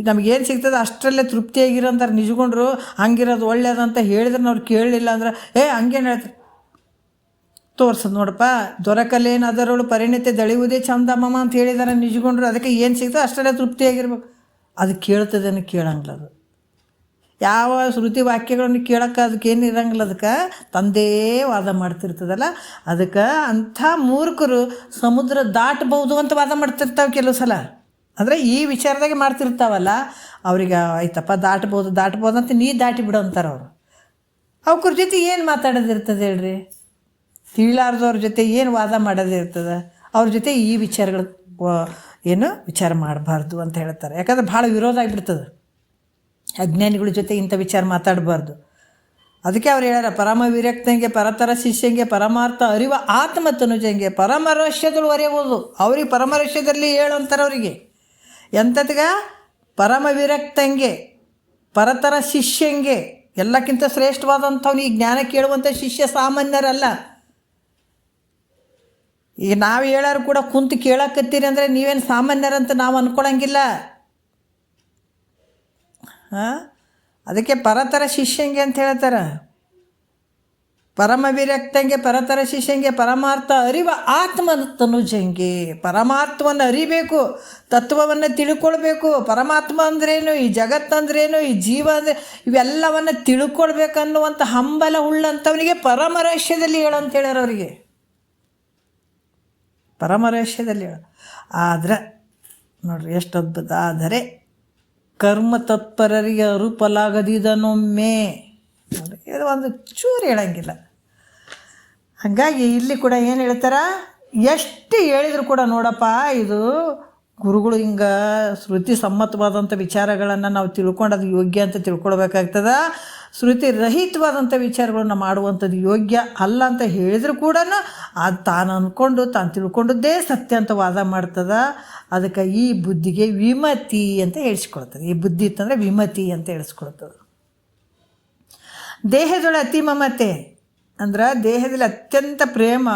ನಮಗೇನು ಸಿಗ್ತದೆ ಅಷ್ಟರಲ್ಲೇ ತೃಪ್ತಿಯಾಗಿರೋಂತಾರೆ ನಿಜಗೊಂಡ್ರು, ಹಂಗಿರೋದು ಒಳ್ಳೇದಂತ ಹೇಳಿದ್ರೆ ಅವ್ರು ಕೇಳಲಿಲ್ಲ ಅಂದ್ರೆ ಹಂಗೇನು ಹೇಳ್ತಾರೆ ತೋರ್ಸೋದು. ನೋಡಪ್ಪ ದೊರಕಲೇನು ಅದರೊಳು ಪರಿಣತಿ ದಳಿಯುವುದೇ ಚಂದಮ್ಮ ಅಂತ ಹೇಳಿದಾರೆ ನಿಜಗೊಂಡ್ರು, ಅದಕ್ಕೆ ಏನು ಸಿಗ್ತದೆ ಅಷ್ಟರಲ್ಲೇ ತೃಪ್ತಿಯಾಗಿರ್ಬೇಕು. ಅದು ಕೇಳ್ತದೇನು ಕೇಳಂಗಿಲ್ಲ. ಅದು ಯಾವ ಶ್ರುತಿ ವಾಕ್ಯಗಳನ್ನು ಕೇಳೋಕ್ಕೆ ಅದಕ್ಕೇನು ಇರಂಗಿಲ್ಲ, ಅದಕ್ಕೆ ತಂದೇ ವಾದ ಮಾಡ್ತಿರ್ತದಲ್ಲ. ಅದಕ್ಕೆ ಅಂಥ ಮೂರ್ಖರು ಸಮುದ್ರ ದಾಟಬಹುದು ಅಂತ ವಾದ ಮಾಡ್ತಿರ್ತಾವೆ ಕೆಲವು ಸಲ. ಅಂದರೆ ಈ ವಿಚಾರದಾಗೆ ಮಾಡ್ತಿರ್ತಾವಲ್ಲ, ಅವ್ರಿಗೆ ಆಯ್ತಪ್ಪ ದಾಟ್ಬೋದು ಅಂತ ನೀ ದಾಟಿ ಬಿಡು ಅಂತಾರೆ ಅವರು. ಅವ್ರ ಜೊತೆ ಏನು ಮಾತಾಡೋದಿರ್ತದೆ ಹೇಳ್ರಿ? ತಿಳಿಲಾರ್ದವ್ರ ಜೊತೆ ಏನು ವಾದ ಮಾಡೋದಿರ್ತದೆ? ಅವ್ರ ಜೊತೆ ಈ ವಿಚಾರಗಳು ವಿಚಾರ ಮಾಡಬಾರ್ದು ಅಂತ ಹೇಳ್ತಾರೆ. ಯಾಕಂದ್ರೆ ಭಾಳ ವಿರೋಧ ಆಗಿಬಿಡ್ತದೆ. ಅಜ್ಞಾನಿಗಳ ಜೊತೆ ಇಂಥ ವಿಚಾರ ಮಾತಾಡಬಾರ್ದು. ಅದಕ್ಕೆ ಅವ್ರು ಹೇಳ್ಯಾರ, ಪರಮ ವಿರಕ್ತಂಗೆ ಪರತರ ಶಿಷ್ಯಂಗೆ ಪರಮಾರ್ಥ ಅರಿವ ಆತ್ಮ ತನುಜಂಗೆ. ಪರಮರಹಸ್ಯದಳು ಅರಿಯಬಹುದು. ಅವ್ರಿಗೆ ಪರಮರಹಸ್ಯದಲ್ಲಿ ಹೇಳಂತಾರೆ ಅವರಿಗೆ. ಎಂಥದ್ಗ? ಪರಮ ವಿರಕ್ತಂಗೆ ಪರತರ ಶಿಷ್ಯಂಗೆ, ಎಲ್ಲಕ್ಕಿಂತ ಶ್ರೇಷ್ಠವಾದಂಥವ್ನು ಈ ಜ್ಞಾನ ಕೇಳುವಂಥ ಶಿಷ್ಯ ಸಾಮಾನ್ಯರಲ್ಲ. ಈಗ ನಾವು ಹೇಳೋರು ಕೂಡ ಕುಂತು ಕೇಳಕತ್ತೀರಿ ಅಂದರೆ ನೀವೇನು ಸಾಮಾನ್ಯರಂತ ನಾವು ಅಂದ್ಕೊಳಂಗಿಲ್ಲ. ಅದಕ್ಕೆ ಪರತರ ಶಿಷ್ಯಂಗೆ ಅಂತ ಹೇಳ್ತಾರೆ. ಪರಮ ವಿರಕ್ತಂಗೆ ಪರತರ ಶಿಷ್ಯಂಗೆ ಪರಮಾರ್ಥ ಅರಿವ ಆತ್ಮ ತನುಜಂಗೆ. ಪರಮಾತ್ಮವನ್ನು ಅರಿಬೇಕು, ತತ್ವವನ್ನು ತಿಳ್ಕೊಳ್ಬೇಕು. ಪರಮಾತ್ಮ ಅಂದ್ರೇನು, ಈ ಜಗತ್ತಂದ್ರೇನು, ಈ ಜೀವ ಅಂದರೆ ಇವೆಲ್ಲವನ್ನು ತಿಳ್ಕೊಳ್ಬೇಕನ್ನುವಂಥ ಹಂಬಲ ಉಳ್ಳಂಥವನಿಗೆ ಪರಮರಹಸ್ಯದಲ್ಲಿ ಹೇಳು ಅಂತ ಹೇಳ್ಯಾರ ಅವರಿಗೆ. ಪರಮರಹಸ್ಯದಲ್ಲಿ ಹೇಳು. ಆದರೆ ನೋಡ್ರಿ ಎಷ್ಟು ಅದ್ಭುತ. ಆದರೆ ಕರ್ಮ ತತ್ಪರರಿಗೆ ಅರುಪಲಾಗದಿದನೊಮ್ಮೆ ನೋಡಿ, ಇದು ಒಂದು ಚೂರು ಹೇಳಂಗಿಲ್ಲ. ಹಾಗಾಗಿ ಇಲ್ಲಿ ಕೂಡ ಏನು ಹೇಳ್ತಾರೆ, ಎಷ್ಟು ಹೇಳಿದ್ರು ಕೂಡ ನೋಡಪ್ಪ ಇದು ಗುರುಗಳು ಹಿಂಗೆ ಶ್ರುತಿ ಸಮ್ಮತವಾದಂಥ ವಿಚಾರಗಳನ್ನು ನಾವು ತಿಳ್ಕೊಂಡು ಅದು ಯೋಗ್ಯ ಅಂತ ತಿಳ್ಕೊಳ್ಬೇಕಾಗ್ತದೆ. ಶ್ರುತಿ ರಹಿತವಾದಂಥ ವಿಚಾರಗಳನ್ನ ಮಾಡುವಂಥದ್ದು ಯೋಗ್ಯ ಅಲ್ಲ ಅಂತ ಹೇಳಿದರೂ ಕೂಡ ಅದು ತಾನು ಅಂದ್ಕೊಂಡು ತಾನು ತಿಳ್ಕೊಂಡದ್ದೇ ಸತ್ಯ ಅಂತ ವಾದ ಮಾಡ್ತದೆ. ಅದಕ್ಕೆ ಈ ಬುದ್ಧಿಗೆ ವಿಮತಿ ಅಂತ ಹೇಳಿಸ್ಕೊಳ್ತದೆ. ಈ ಬುದ್ಧಿ ಇತ್ತಂದರೆ ವಿಮತಿ ಅಂತ ಹೇಳಿಸ್ಕೊಳ್ತದೆ. ದೇಹದೊಳಗೆ ಅತಿ ಮಮತೆ ಅಂದ್ರೆ ದೇಹದಲ್ಲಿ ಅತ್ಯಂತ ಪ್ರೇಮ,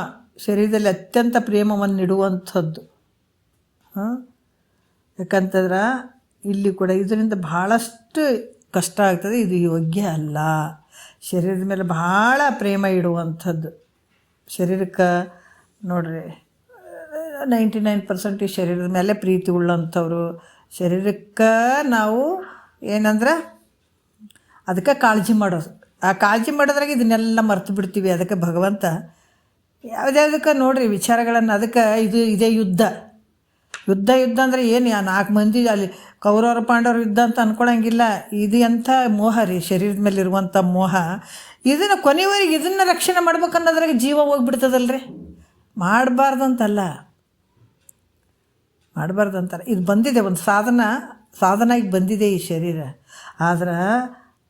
ಶರೀರದಲ್ಲಿ ಅತ್ಯಂತ ಪ್ರೇಮವನ್ನು ನೀಡುವಂಥದ್ದು. ಯಾಕಂತಂದ್ರೆ ಇಲ್ಲಿ ಕೂಡ ಇದರಿಂದ ಭಾಳಷ್ಟು ಕಷ್ಟ ಆಗ್ತದೆ. ಇದು ಯೋಗ್ಯ ಅಲ್ಲ. ಶರೀರದ ಮೇಲೆ ಭಾಳ ಪ್ರೇಮ ಇಡುವಂಥದ್ದು. ಶರೀರಕ್ಕೆ ನೋಡ್ರಿ 99% ಶರೀರದ ಮೇಲೆ ಪ್ರೀತಿ ಉಳ್ಳಂಥವ್ರು. ಶರೀರಕ್ಕೆ ನಾವು ಏನಂದ್ರೆ ಅದಕ್ಕೆ ಕಾಳಜಿ ಮಾಡೋದು. ಆ ಕಾಳಜಿ ಮಾಡೋದ್ರಾಗ ಇದನ್ನೆಲ್ಲ ಮರ್ತು ಬಿಡ್ತೀವಿ. ಅದಕ್ಕೆ ಭಗವಂತ ಯಾವುದ್ಯಾವುದಕ್ಕೆ ನೋಡಿರಿ ವಿಚಾರಗಳನ್ನು, ಅದಕ್ಕೆ ಇದೇ ಯುದ್ಧ ಅಂದರೆ ಏನು 4 ಮಂದಿ ಅಲ್ಲಿ ಕೌರವರು ಪಾಂಡವರು ಯುದ್ಧ ಅಂತ ಅಂದ್ಕೊಳಂಗಿಲ್ಲ. ಇದು ಎಂಥ ಮೋಹ ರೀ, ಶರೀರದ ಮೇಲೆ ಇರುವಂಥ ಮೋಹ. ಇದನ್ನು ಕೊನೆವರೆಗೆ ಇದನ್ನು ರಕ್ಷಣೆ ಮಾಡ್ಬೇಕನ್ನೋದ್ರಾಗ ಜೀವ ಹೋಗ್ಬಿಡ್ತದಲ್ರಿ. ಮಾಡಬಾರ್ದಂತಲ್ಲ. ಇದು ಬಂದಿದೆ, ಒಂದು ಸಾಧನಾಗಿ ಬಂದಿದೆ ಈ ಶರೀರ. ಆದ್ರೆ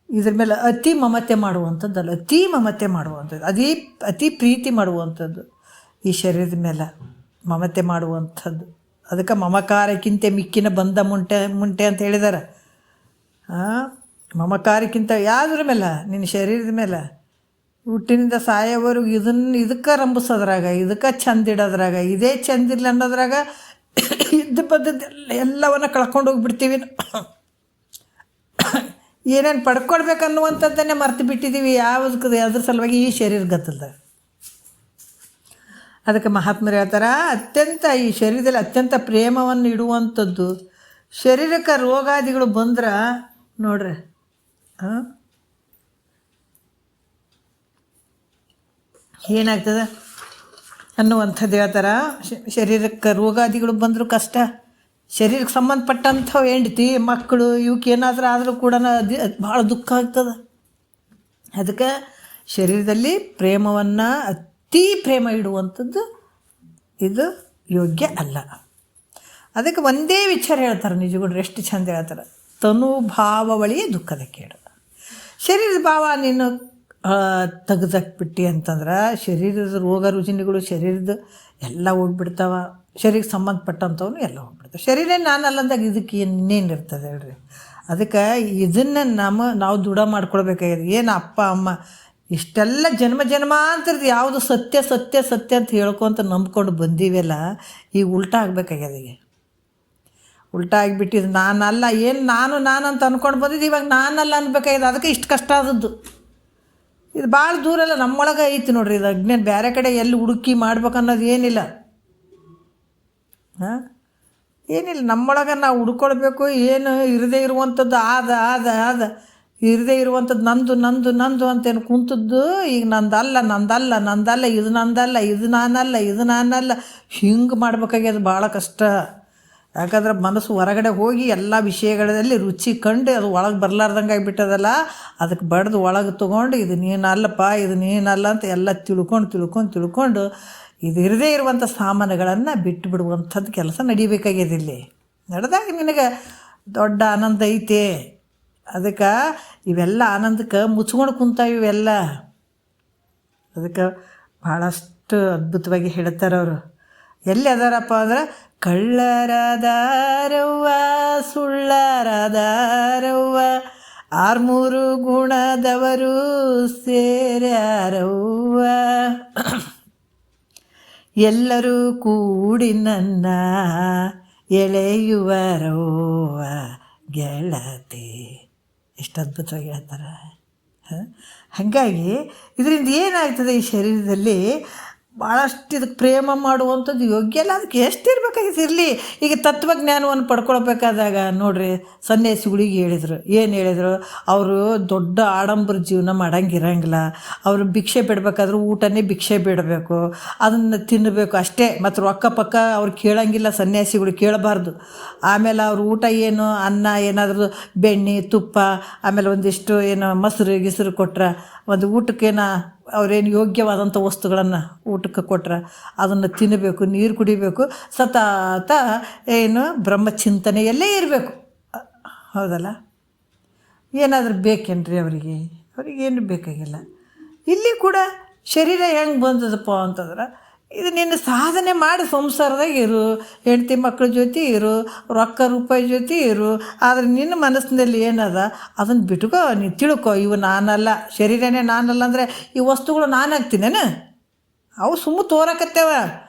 ಇದ್ರ ಮೇಲೆ ಅತಿ ಮಮತೆ ಮಾಡುವಂಥದ್ದಲ್ಲ, ಅತಿ ಪ್ರೀತಿ ಮಾಡುವಂಥದ್ದು ಈ ಶರೀರದ ಮೇಲೆ ಮಮತೆ ಮಾಡುವಂಥದ್ದು. ಅದಕ್ಕೆ ಮಮಕಾರಕ್ಕಿಂತ ಮಿಕ್ಕಿನ ಬಂಧ ಮುಂಟೆ ಅಂತ ಹೇಳಿದಾರೆ. ಮಮಕಾರಕ್ಕಿಂತ ಯಾವುದ್ರ ಮೇಲೆ? ನಿನ್ನ ಶರೀರದ ಮೇಲೆ. ಹುಟ್ಟಿನಿಂದ ಸಾಯೋವರೆಗೂ ಇದಕ್ಕೆ ರಂಭಿಸೋದ್ರಾಗ, ಇದಕ್ಕೆ ಚಂದ ಇಡೋದ್ರಾಗ, ಇದೇ ಚಂದಿಲ್ಲ ಅನ್ನೋದ್ರಾಗ ಇದ್ದ ಪದ್ಧತಿ ಎಲ್ಲವನ್ನ ಕಳ್ಕೊಂಡು ಹೋಗ್ಬಿಡ್ತೀವಿ. ಏನೇನು ಪಡ್ಕೊಳ್ಬೇಕನ್ನುವಂಥದ್ದನ್ನೇ ಮರ್ತು ಬಿಟ್ಟಿದ್ದೀವಿ. ಅದ್ರ ಸಲುವಾಗಿ ಈ ಶರೀರ ಗತ್ತಲ್ದ. ಅದಕ್ಕೆ ಮಹಾತ್ಮರು ಹೇಳ್ತಾರೆ, ಈ ಶರೀರದಲ್ಲಿ ಅತ್ಯಂತ ಪ್ರೇಮವನ್ನು ಇಡುವಂಥದ್ದು. ಶರೀರಕ್ಕೆ ರೋಗಾದಿಗಳು ಬಂದ್ರೆ ನೋಡ್ರಿ ಏನಾಗ್ತದೆ ಅನ್ನುವಂಥದ್ದು ಹೇಳ್ತಾರೆ. ಶರೀರಕ್ಕೆ ರೋಗಾದಿಗಳು ಬಂದರೂ ಕಷ್ಟ. ಶರೀರಕ್ಕೆ ಸಂಬಂಧಪಟ್ಟಂಥವು ಹೆಂಡತಿ ಮಕ್ಕಳು ಇವಕ್ಕೆ ಏನಾದರೂ ಆದರೂ ಕೂಡ ಭಾಳ ದುಃಖ ಆಗ್ತದೆ. ಅದಕ್ಕೆ ಶರೀರದಲ್ಲಿ ಪ್ರೇಮವನ್ನು ಅತಿ ಪ್ರೇಮ ಇಡುವಂಥದ್ದು ಇದು ಯೋಗ್ಯ ಅಲ್ಲ. ಅದಕ್ಕೆ ಒಂದೇ ವಿಚಾರ ಹೇಳ್ತಾರೆ ನಿಜಗಳು ಎಷ್ಟು ಚಂದ ಹೇಳ್ತಾರೆ. ತನುಭಾವವಳಿಯೇ ದುಃಖದ ಕೇಡು. ಶರೀರದ ಭಾವ ನೀನು ತೆಗೆದಾಕ್ಬಿಟ್ಟು ಅಂತಂದ್ರೆ ಶರೀರದ ರೋಗ ರುಜಿನಗಳು ಶರೀರದ ಎಲ್ಲ ಹೋಗ್ಬಿಡ್ತಾವ. ಶರೀರಕ್ಕೆ ಸಂಬಂಧಪಟ್ಟಂಥವ್ನು ಎಲ್ಲ ಹೋಗ್ಬಿಡ್ತಾವೆ. ಶರೀರ ನಾನಲ್ಲ ಅಂದಾಗ ಇದಕ್ಕೆ ಇನ್ನೇನು ಇರ್ತದೆ ಹೇಳ್ರಿ. ಅದಕ್ಕೆ ಇದನ್ನು ನಾವು ದೃಢ ಮಾಡ್ಕೊಳ್ಬೇಕಾಗಿದೆ. ಏನು ಅಪ್ಪ ಅಮ್ಮ ಇಷ್ಟೆಲ್ಲ ಜನ್ಮಾಂತರದ ಯಾವುದು ಸತ್ಯ ಸತ್ಯ ಸತ್ಯ ಅಂತ ಹೇಳ್ಕೊತ ನಂಬ್ಕೊಂಡು ಬಂದೀವಲ್ಲ, ಈಗ ಉಲ್ಟಾ ಆಗಬೇಕಾಗ್ಯದ. ಈಗ ಉಲ್ಟಾ ಆಗಿಬಿಟ್ಟಿದ್ದು. ನಾನಲ್ಲ, ಏನು ನಾನು ಅಂತ ಅಂದ್ಕೊಂಡು ಬಂದಿದ್ದು, ಇವಾಗ ನಾನಲ್ಲ ಅನ್ಬೇಕಾಗಿದೆ. ಅದಕ್ಕೆ ಇಷ್ಟು ಕಷ್ಟ ಆದದ್ದು. ಇದು ಭಾಳ ದೂರ ಅಲ್ಲ, ನಮ್ಮೊಳಗೆ ಐತಿ ನೋಡ್ರಿ. ಇದು ಅಜ್ಞಾನ ಬೇರೆ ಕಡೆ ಎಲ್ಲಿ ಹುಡುಕಿ ಮಾಡ್ಬೇಕನ್ನೋದು ಏನಿಲ್ಲ. ಏನಿಲ್ಲ, ನಮ್ಮೊಳಗೆ ನಾವು ಹುಡ್ಕೊಳ್ಬೇಕು. ಏನು ಇರದೇ ಇರುವಂಥದ್ದು ಆದ ಇರದೇ ಇರುವಂಥದ್ದು ನಂದು ಅಂತೇನು ಕುಂತದ್ದು ಈಗ ನಂದಲ್ಲ ಇದು ನಾನಲ್ಲ ಹಿಂಗೆ ಮಾಡ್ಬೇಕಾಗ್ಯದ. ಭಾಳ ಕಷ್ಟ. ಯಾಕಂದ್ರೆ ಮನಸ್ಸು ಹೊರಗಡೆ ಹೋಗಿ ಎಲ್ಲ ವಿಷಯಗಳಲ್ಲಿ ರುಚಿ ಕಂಡು ಅದು ಒಳಗೆ ಬರಲಾರ್ದಂಗೆ ಆಗಿಬಿಟ್ಟದಲ್ಲ. ಅದಕ್ಕೆ ಬಡ್ದು ಒಳಗೆ ತೊಗೊಂಡು ಇದು ನೀನಲ್ಲ ಅಂತ ಎಲ್ಲ ತಿಳ್ಕೊಂಡು ಇದು ಇರದೇ ಇರುವಂಥ ಸಾಮಾನುಗಳನ್ನು ಬಿಟ್ಟು ಬಿಡುವಂಥದ್ದು ಕೆಲಸ ನಡಿಬೇಕಾಗ್ಯದ. ಇಲ್ಲಿ ನಡೆದಾಗ ನಿನಗೆ ದೊಡ್ಡ ಆನಂದ ಐತೆ. ಅದಕ್ಕೆ ಇವೆಲ್ಲ ಆನಂದಕ್ಕೆ ಮುಚ್ಕೊಂಡು ಕುಂತಾವ ಇವೆಲ್ಲ. ಅದಕ್ಕೆ ಭಾಳಷ್ಟು ಅದ್ಭುತವಾಗಿ ಹೇಳ್ತಾರೆ ಅವರು. ಎಲ್ಲಿ ಅದಾರಪ್ಪ ಅಂದ್ರೆ, ಕಳ್ಳರದಾರವ್ವ ಸುಳ್ಳರದಾರವ್ವ 6 ಗುಣದವರು ಸೇರ್ಯಾರವ್ವ, ಎಲ್ಲರೂ ಕೂಡಿ ನನ್ನ ಎಳೆಯುವರವ್ವ ಗೆಳತಿ. ಎಷ್ಟು ಅದ್ಭುತವಾಗಿ ಹೇಳ್ತಾರೆ. ಹಾಗಾಗಿ ಇದರಿಂದ ಏನಾಗ್ತದೆ, ಈ ಶರೀರದಲ್ಲಿ ಭಾಳಷ್ಟು ಇದಕ್ಕೆ ಪ್ರೇಮ ಮಾಡುವಂಥದ್ದು ಯೋಗ್ಯ ಅಲ್ಲ. ಅದಕ್ಕೆ ಎಷ್ಟು ಇರಬೇಕಾಗಿತ್ತು ಇರಲಿ. ಈಗ ತತ್ವಜ್ಞಾನವನ್ನು ಪಡ್ಕೊಳ್ಬೇಕಾದಾಗ ನೋಡ್ರಿ, ಸನ್ಯಾಸಿಗಳಿಗೆ ಏನು ಹೇಳಿದರು ಅವರು, ದೊಡ್ಡ ಆಡಂಬರ ಜೀವನ ಮಾಡಂಗಿರಂಗಿಲ್ಲ. ಅವರು ಭಿಕ್ಷೆ ಬಿಡಬೇಕಾದ್ರೂ ಊಟನೇ ಭಿಕ್ಷೆ ಬಿಡಬೇಕು, ಅದನ್ನು ತಿನ್ನಬೇಕು ಅಷ್ಟೇ. ಮತ್ತು ರೊಕ್ಕ ಪಕ್ಕ ಅವ್ರು ಕೇಳಂಗಿಲ್ಲ, ಸನ್ಯಾಸಿಗಳು ಕೇಳಬಾರ್ದು. ಆಮೇಲೆ ಅವ್ರ ಊಟ ಏನು, ಅನ್ನ ಏನಾದರೂ ಬೆಣ್ಣೆ ತುಪ್ಪ, ಆಮೇಲೆ ಒಂದಿಷ್ಟು ಏನು ಮೊಸರು ಗಿಸರು ಕೊಟ್ರೆ ಒಂದು ಊಟಕ್ಕೇನ ಅವರೇನು ಯೋಗ್ಯವಾದಂಥ ವಸ್ತುಗಳನ್ನು ಊಟಕ್ಕೆ ಕೊಟ್ರೆ ಅದನ್ನು ತಿನ್ನಬೇಕು, ನೀರು ಕುಡಿಬೇಕು, ಸತತ ಏನು ಬ್ರಹ್ಮಚಿಂತನೆಯಲ್ಲೇ ಇರಬೇಕು. ಹೌದಲ್ಲ? ಏನಾದರೂ ಬೇಕೇನ್ರಿ ಅವರಿಗೇನು ಬೇಕಾಗಿಲ್ಲ. ಇಲ್ಲಿ ಕೂಡ ಶರೀರ ಹೆಂಗೆ ಬಂದದಪ್ಪ ಅಂತಂದ್ರೆ, ಇದು ನಿನ್ನ ಸಾಧನೆ ಮಾಡಿ ಸಂಸಾರದಾಗ ಇರು, ಹೆಂಡತಿ ಮಕ್ಕಳ ಜೊತೆ ಇರು, ರೊಕ್ಕ ರೂಪಾಯಿ ಜೊತೆ ಇರು, ಆದರೆ ನಿನ್ನ ಮನಸ್ಸಿನಲ್ಲಿ ಏನದ ಅದನ್ನು ಬಿಟ್ಕೋ, ನೀನು ತಿಳ್ಕೊ. ಇವು ನಾನಲ್ಲ, ಶರೀರನೇ ನಾನಲ್ಲ ಅಂದರೆ ಈ ವಸ್ತುಗಳು ನಾನಾಗ್ತೀನೇನು? ಅವು ಸುಮ್ಮ ತೋರಕತ್ತೇವ.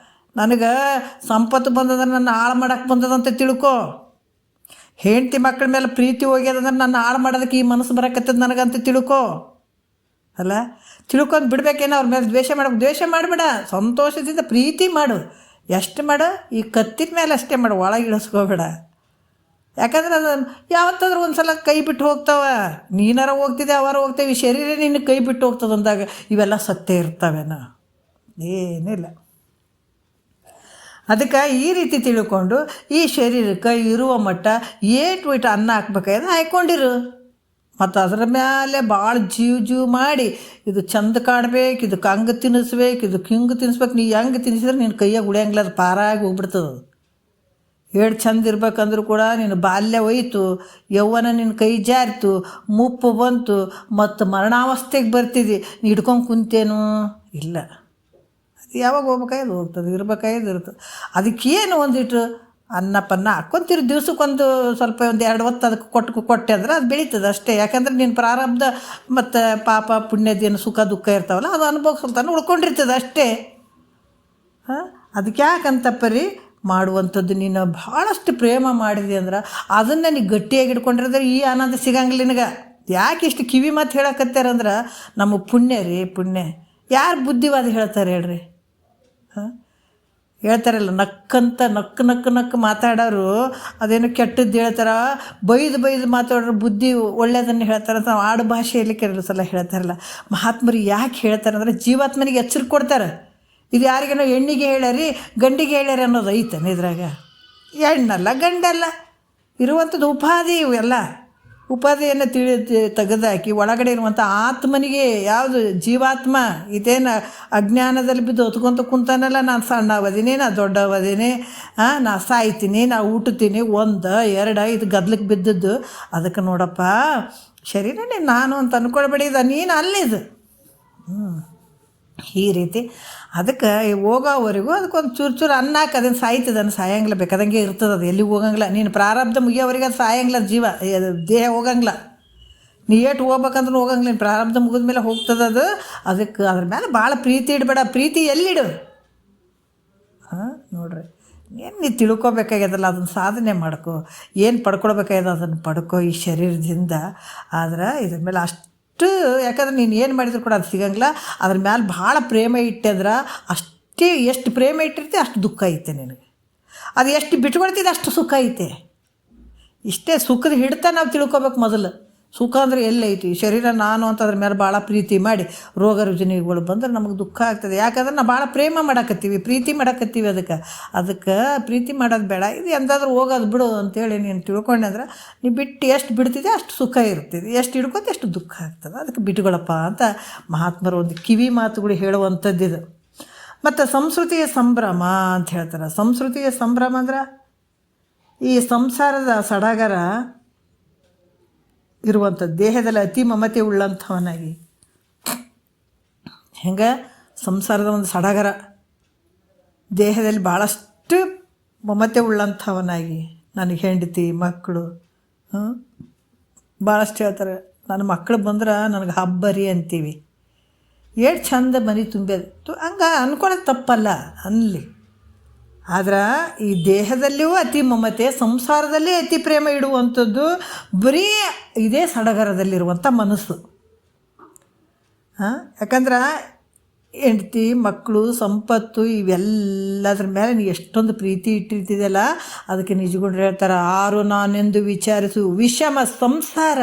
ನನಗೆ ಸಂಪತ್ತು ಬಂದದ, ನನ್ನ ಹಾಳು ಮಾಡೋಕ್ಕೆ ಬಂದದಂತ ತಿಳ್ಕೊ. ಹೆಂಡತಿ ಮಕ್ಕಳ ಮೇಲೆ ಪ್ರೀತಿ ಹೋಗ್ಯದಂದ್ರೆ ನನ್ನ ಹಾಳು ಮಾಡೋದಕ್ಕೆ ಈ ಮನಸ್ಸು ಬರಕತ್ತದ ನನಗಂತ ತಿಳ್ಕೊ. ಅಲ್ಲ, ತಿಳ್ಕೊಂಡು ಬಿಡ್ಬೇಕೇನೋ, ಅವ್ರ ಮೇಲೆ ದ್ವೇಷ ಮಾಡಬೇಡ, ಸಂತೋಷದಿಂದ ಪ್ರೀತಿ ಮಾಡು. ಎಷ್ಟು ಮಾಡು? ಈ ಕತ್ತಿನ ಮೇಲೆ ಅಷ್ಟೇ ಮಾಡು, ಒಳಗೆ ಇಳಿಸ್ಕೋಬೇಡ. ಯಾಕಂದ್ರೆ ಅದು ಯಾವತ್ತಾದ್ರೂ ಒಂದು ಸಲ ಕೈ ಬಿಟ್ಟು ಹೋಗ್ತಾವೆ. ನೀನಾರ ಹೋಗ್ತಿದ್ದೆ, ಅವರ ಹೋಗ್ತೇವೆ, ಈ ಶರೀರ ನಿನ್ನ ಕೈ ಬಿಟ್ಟು ಹೋಗ್ತದೆ ಅಂದಾಗ ಇವೆಲ್ಲ ಸತ್ಯ ಇರ್ತಾವೇನೋ? ಏನಿಲ್ಲ. ಅದಕ್ಕೆ ಈ ರೀತಿ ತಿಳ್ಕೊಂಡು ಈ ಶರೀರಕ್ಕೆ ಇರುವ ಮಟ್ಟ ಏಟು ಇಟ್ಟು ಅನ್ನ ಹಾಕ್ಬೇಕಾದ್ರೆ ಹಾಕ್ಕೊಂಡಿರು. ಮತ್ತು ಅದರ ಮೇಲೆ ಭಾಳ ಜೀವ ಮಾಡಿ ಇದು ಚಂದ ಕಾಣ್ಬೇಕು, ಇದಕ್ಕೆ ಹಂಗೆ ತಿನ್ನಿಸ್ಬೇಕು, ಇದಕ್ಕೆ ಹಿಂಗೆ ತಿನ್ನಿಸ್ಬೇಕು. ನೀ ಹೆಂಗೆ ತಿನ್ನಿಸಿದ್ರೆ ನಿನ್ನ ಕೈಯಾಗ ಉಳಿಯಂಗಿಲ್ಲ, ಅದು ಪಾರಾಗಿ ಹೋಗ್ಬಿಡ್ತದೆ. ಏಳು ಚಂದ ಇರ್ಬೇಕಂದ್ರೂ ಕೂಡ ನಿನ್ನ ಬಾಲ್ಯ ಹೋಯ್ತು, ಯೌವನ ನಿನ್ನ ಕೈ ಜಾರಿತು, ಮುಪ್ಪು ಬಂತು, ಮತ್ತು ಮರಣಾವಸ್ಥೆಗೆ ಬರ್ತಿದ್ದಿ, ನೀ ಹಿಡ್ಕೊಂಡು ಕುಂತೇನು? ಇಲ್ಲ. ಅದು ಯಾವಾಗ ಹೋಗ್ಬೇಕಾಯ್ದು ಹೋಗ್ತದೆ, ಇರ್ಬೇಕಾಯ್ದು ಇರ್ತದೆ. ಅದಕ್ಕೇನು ಒಂದಿಟ್ಟು ಅನ್ನ ಪನ್ನ ಹಾಕ್ಕೊಂತಿರು, ದಿವ್ಸಕ್ಕೊಂದು ಸ್ವಲ್ಪ 1-2 ಹೊತ್ತು ಅದಕ್ಕೆ ಕೊಟ್ಟೆ ಅಂದ್ರೆ ಅದು ಬೆಳೀತದೆ ಅಷ್ಟೇ. ಯಾಕಂದ್ರೆ ನಿನ್ನ ಪ್ರಾರಬ್ಧ ಮತ್ತು ಪಾಪ ಪುಣ್ಯದೇನು ಸುಖ ದುಃಖ ಇರ್ತಾವಲ್ಲ, ಅದು ಅನುಭವಿಸ್ತಾನೆ ಉಳ್ಕೊಂಡಿರ್ತದೆ ಅಷ್ಟೇ. ಅದಕ್ಕೆ ಯಾಕಂತ ಪರಿ ಮಾಡುವಂಥದ್ದು ನೀನು ಭಾಳಷ್ಟು ಪ್ರೇಮ ಮಾಡಿದೆ ಅಂದ್ರೆ ಅದನ್ನು ನೀನು ಗಟ್ಟಿಯಾಗಿ ಇಟ್ಕೊಂಡಿರೋದ್ರೆ ಈ ಆನಂದ ಸಿಗಂಗಿಲ್ಲ ನಿನಗೆ. ಯಾಕೆ ಇಷ್ಟು ಕಿವಿ ಮಾತು ಹೇಳಕತ್ತಾರಂದ್ರೆ ನಮ್ಮ ಪುಣ್ಯ ರೀ, ಪುಣ್ಯ. ಯಾರು ಬುದ್ಧಿವಾದ ಹೇಳ್ತಾರೆ ಹೇಳ್ರಿ? ಹೇಳ್ತಾರಲ್ಲ, ನಕ್ಕು ಮಾತಾಡೋರು ಅದೇನು ಕೆಟ್ಟದ್ದು ಹೇಳ್ತಾರೆ, ಬೈದು ಮಾತಾಡೋರು ಬುದ್ಧಿ ಒಳ್ಳೆಯದನ್ನು ಹೇಳ್ತಾರೆ ಅಂತ ಆಡು ಭಾಷೆಯಲ್ಲಿ ಕೆಲವು ಸಲ ಹೇಳ್ತಾರಲ್ಲ. ಮಹಾತ್ಮರು ಯಾಕೆ ಹೇಳ್ತಾರೆ ಅಂದರೆ ಜೀವಾತ್ಮನಿಗೆ ಎಚ್ಚರ ಕೊಡ್ತಾರೆ. ಇದು ಯಾರಿಗೇನೋ ಹೆಣ್ಣಿಗೆ ಹೇಳ್ಯಾರಿ ಗಂಡಿಗೆ ಹೇಳ್ಯಾರಿ ಅನ್ನೋದು ಐತನ ಇದ್ರಾಗ? ಹೆಣ್ಣಲ್ಲ ಗಂಡಲ್ಲ, ಇರುವಂಥದ್ದು ಉಪಾಧಿ. ಇವೆಲ್ಲ ಉಪಾಧಿಯನ್ನು ತೆಗೆದಾಕಿ ಒಳಗಡೆ ಇರುವಂಥ ಆತ್ಮನಿಗೆ, ಯಾವುದು ಜೀವಾತ್ಮ, ಇದೇನು ಅಜ್ಞಾನದಲ್ಲಿ ಬಿದ್ದು ಹೊತ್ಕೊಂತ ಕುಂತಾನಲ್ಲ, ನಾನು ಸಣ್ಣ ಅವದೀನಿ, ನಾ ದೊಡ್ಡ ಅವದೀನಿ, ನಾ ಸಾಯ್ತೀನಿ, ನಾ ಊಟತೀನಿ, 1 2 ಇದು ಗದ್ಲಕ್ಕೆ ಬಿದ್ದದ್ದು. ಅದಕ್ಕೆ ನೋಡಪ್ಪ, ಶರೀರನೇ ನಾನು ಅಂತ ಅಂದ್ಕೊಳ್ಬೇಡಿ, ನೀನು ಅಲ್ಲಿದು. ಈ ರೀತಿ ಅದಕ್ಕೆ ಹೋಗೋವರೆಗೂ ಅದಕ್ಕೊಂದು ಚೂರು ಅನ್ನ ಹಾಕಿ ಅದನ್ನು ಸಾಯ್ತದೆ, ಅದನ್ನು ಸಾಯಂಗಿಲ್ಲ, ಬೇಕಾದಂಗೆ ಇರ್ತದೆ, ಅದು ಎಲ್ಲಿಗೆ ಹೋಗಂಗಿಲ್ಲ. ನೀನು ಪ್ರಾರಬ್ಧ ಮುಗಿಯೋವರೆಗೆ ಅದು ಸಾಯಂಗಿಲ್ಲ, ಜೀವ ದೇಹ ಹೋಗಂಗಿಲ್ಲ. ನೀ ಏಟು ಹೋಗ್ಬೇಕಂದ್ರೂ ಹೋಗಂಗಿಲ್ಲ, ನೀನು ಪ್ರಾರಬ್ಧ ಮುಗಿದ ಮೇಲೆ ಹೋಗ್ತದೆ ಅದು. ಅದಕ್ಕೆ ಅದ್ರ ಮೇಲೆ ಭಾಳ ಪ್ರೀತಿ ಇಡಬೇಡ. ಪ್ರೀತಿ ಎಲ್ಲಿಡು? ನೋಡ್ರಿ, ಏನು ನೀ ತಿಳ್ಕೊಬೇಕಾಗ್ಯದಲ್ಲ ಅದನ್ನು ಸಾಧನೆ ಮಾಡ್ಕೊ. ಏನು ಪಡ್ಕೊಳ್ಬೇಕಾಗ್ಯದ ಅದನ್ನು ಪಡ್ಕೊ ಈ ಶರೀರದಿಂದ. ಆದ್ರೆ ಇದ್ರ ಮೇಲೆ ಅಷ್ಟು, ಯಾಕಂದ್ರೆ ನೀನು ಏನು ಮಾಡಿದ್ರು ಕೂಡ ಅದು ಸಿಗಂಗಿಲ್ಲ. ಅದ್ರ ಮೇಲೆ ಭಾಳ ಪ್ರೇಮ ಇಟ್ಟದ್ರೆ ಅಷ್ಟೇ, ಎಷ್ಟು ಪ್ರೇಮ ಇಟ್ಟಿರ್ತೀವಿ ಅಷ್ಟು ದುಃಖ ಐತೆ ನಿನಗೆ. ಅದು ಎಷ್ಟು ಬಿಟ್ಕೊಳ್ತಿದ್ದೆ ಅಷ್ಟು ಸುಖ ಐತೆ. ಇಷ್ಟೇ ಸುಖದ ಹಿಡ್ತಾ ನಾವು ತಿಳ್ಕೊಬೇಕು ಮೊದಲು. ಸುಖ ಅಂದರೆ ಎಲ್ಲೈತಿ? ಶರೀರ ನಾನು ಅಂತ ಅದ್ರ ಮೇಲೆ ಭಾಳ ಪ್ರೀತಿ ಮಾಡಿ ರೋಗ ರುಜಿನಗಳು ಬಂದ್ರೆ ನಮಗೆ ದುಃಖ ಆಗ್ತದೆ. ಯಾಕಂದ್ರೆ ನಾವು ಭಾಳ ಪ್ರೇಮ ಮಾಡಕತ್ತೀವಿ, ಪ್ರೀತಿ ಮಾಡಕತ್ತೀವಿ. ಅದಕ್ಕೆ ಪ್ರೀತಿ ಮಾಡೋದು ಬೇಡ, ಇದು ಎಂದಾದ್ರೂ ಹೋಗೋದು ಬಿಡು ಅಂತೇಳಿ ನೀನು ತಿಳ್ಕೊಂಡೆ ಅಂದ್ರೆ ನೀವು ಬಿಟ್ಟು ಎಷ್ಟು ಬಿಡ್ತಿದ್ದೆ ಅಷ್ಟು ಸುಖ ಇರ್ತಿದೆ, ಎಷ್ಟು ಹಿಡ್ಕೊತ ಎಷ್ಟು ದುಃಖ ಆಗ್ತದೆ. ಅದಕ್ಕೆ ಬಿಟ್ಕೊಳಪ್ಪ ಅಂತ ಮಹಾತ್ಮರು ಒಂದು ಕಿವಿ ಮಾತುಗಳು ಹೇಳುವಂಥದ್ದಿದು. ಮತ್ತು ಸಂಸ್ಕೃತಿಯ ಸಂಭ್ರಮ ಅಂತ ಹೇಳ್ತಾರೆ. ಸಂಸ್ಕೃತಿಯ ಸಂಭ್ರಮ ಅಂದ್ರೆ ಈ ಸಂಸಾರದ ಸಡಗರ ಇರುವಂಥದ್ದು, ದೇಹದಲ್ಲಿ ಅತಿ ಮಮತೆ ಉಳ್ಳಂಥವನಾಗಿ. ಹೆಂಗೆ ಸಂಸಾರದ ಒಂದು ಸಡಗರ, ದೇಹದಲ್ಲಿ ಭಾಳಷ್ಟು ಮಮತೆ ಉಳ್ಳಂಥವನಾಗಿ, ನನಗೆ ಹೆಂಡತಿ ಮಕ್ಕಳು ಭಾಳಷ್ಟು ಹೇಳ್ತಾರೆ. ನನ್ನ ಮಕ್ಕಳು ಬಂದ್ರೆ ನನಗೆ ಹಬ್ಬರಿ ಅಂತೀವಿ. ಎಷ್ಟು ಚಂದ ಮನೆ ತುಂಬ್ಯದು ಹಂಗೆ ಅಂದ್ಕೊಳ್ಳೋದು ತಪ್ಪಲ್ಲ ಅನ್ನಲಿ. ಆದ್ರೆ ಈ ದೇಹದಲ್ಲಿಯೂ ಅತಿ ಮಮತೆ, ಸಂಸಾರದಲ್ಲಿ ಅತಿ ಪ್ರೇಮ ಇಡುವಂಥದ್ದು ಬರೀ ಇದೇ ಸಡಗರದಲ್ಲಿರುವಂಥ ಮನಸ್ಸು. ಯಾಕಂದ್ರೆ ಹೆಂಡತಿ ಮಕ್ಕಳು ಸಂಪತ್ತು ಇವೆಲ್ಲದ್ರ ಮೇಲೆ ನೀವು ಎಷ್ಟೊಂದು ಪ್ರೀತಿ ಇಟ್ಟಿರ್ತಿದೆಯಲ್ಲ, ಅದಕ್ಕೆ ನಿಜಗೊಂಡ್ರು ಹೇಳ್ತಾರೆ, ಆರು ನಾನೆಂದು ವಿಚಾರಿಸು ವಿಷಮ ಸಂಸಾರ.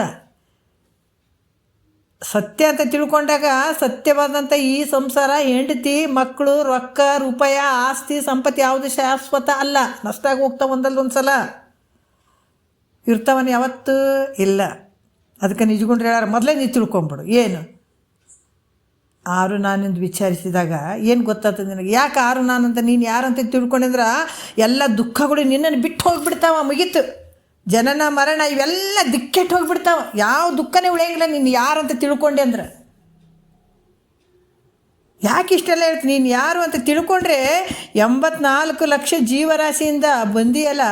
ಸತ್ಯ ಅಂತ ತಿಳ್ಕೊಂಡಾಗ ಸತ್ಯವಾದಂಥ ಈ ಸಂಸಾರ, ಹೆಂಡತಿ ಮಕ್ಕಳು ರೊಕ್ಕ ರೂಪಾಯಿ ಆಸ್ತಿ ಸಂಪತ್ತು ಯಾವುದು ಶಾಶ್ವತ ಅಲ್ಲ, ನಷ್ಟ ಆಗಿ ಹೋಗ್ತಾವ ಒಂದಲ್ಲೊಂದು ಸಲ, ಇರ್ತಾವನು ಯಾವತ್ತೂ ಇಲ್ಲ. ಅದಕ್ಕೆ ನಿಜಗೊಂಡ್ರೆ ಹೇಳಾರ ಮೊದಲೇ ನೀವು ತಿಳ್ಕೊಂಬಿಡು ಏನು ಆರು ನಾನೆಂದು ವಿಚಾರಿಸಿದಾಗ ಏನು ಗೊತ್ತಾಗ್ತದೆ ನಿನಗೆ? ಯಾಕೆ ಆರು ನಾನು ಅಂತ ನೀನು ಯಾರಂತ ತಿಳ್ಕೊಂಡಿದ್ರೆ ಎಲ್ಲ ದುಃಖಗಳು ನಿನ್ನನ್ನು ಬಿಟ್ಟು ಹೋಗಿಬಿಡ್ತಾವ, ಮುಗೀತು. ಜನನ ಮರಣ ಇವೆಲ್ಲ ದಿಕ್ಕೆಟ್ಟು ಹೋಗಿಬಿಡ್ತಾವ, ಯಾವ ದುಃಖನೇ ಉಳಿಯಂಗಿಲ್ಲ ನೀನು ಯಾರಂತ ತಿಳ್ಕೊಂಡೆ ಅಂದ್ರೆ. ಯಾಕೆ ಇಷ್ಟೆಲ್ಲ ಹೇಳ್ತೀನಿ? ನೀನು ಯಾರು ಅಂತ ತಿಳ್ಕೊಂಡ್ರೆ 84 ಲಕ್ಷ ಜೀವರಾಶಿಯಿಂದ ಬಂದಿಯಲ್ಲ,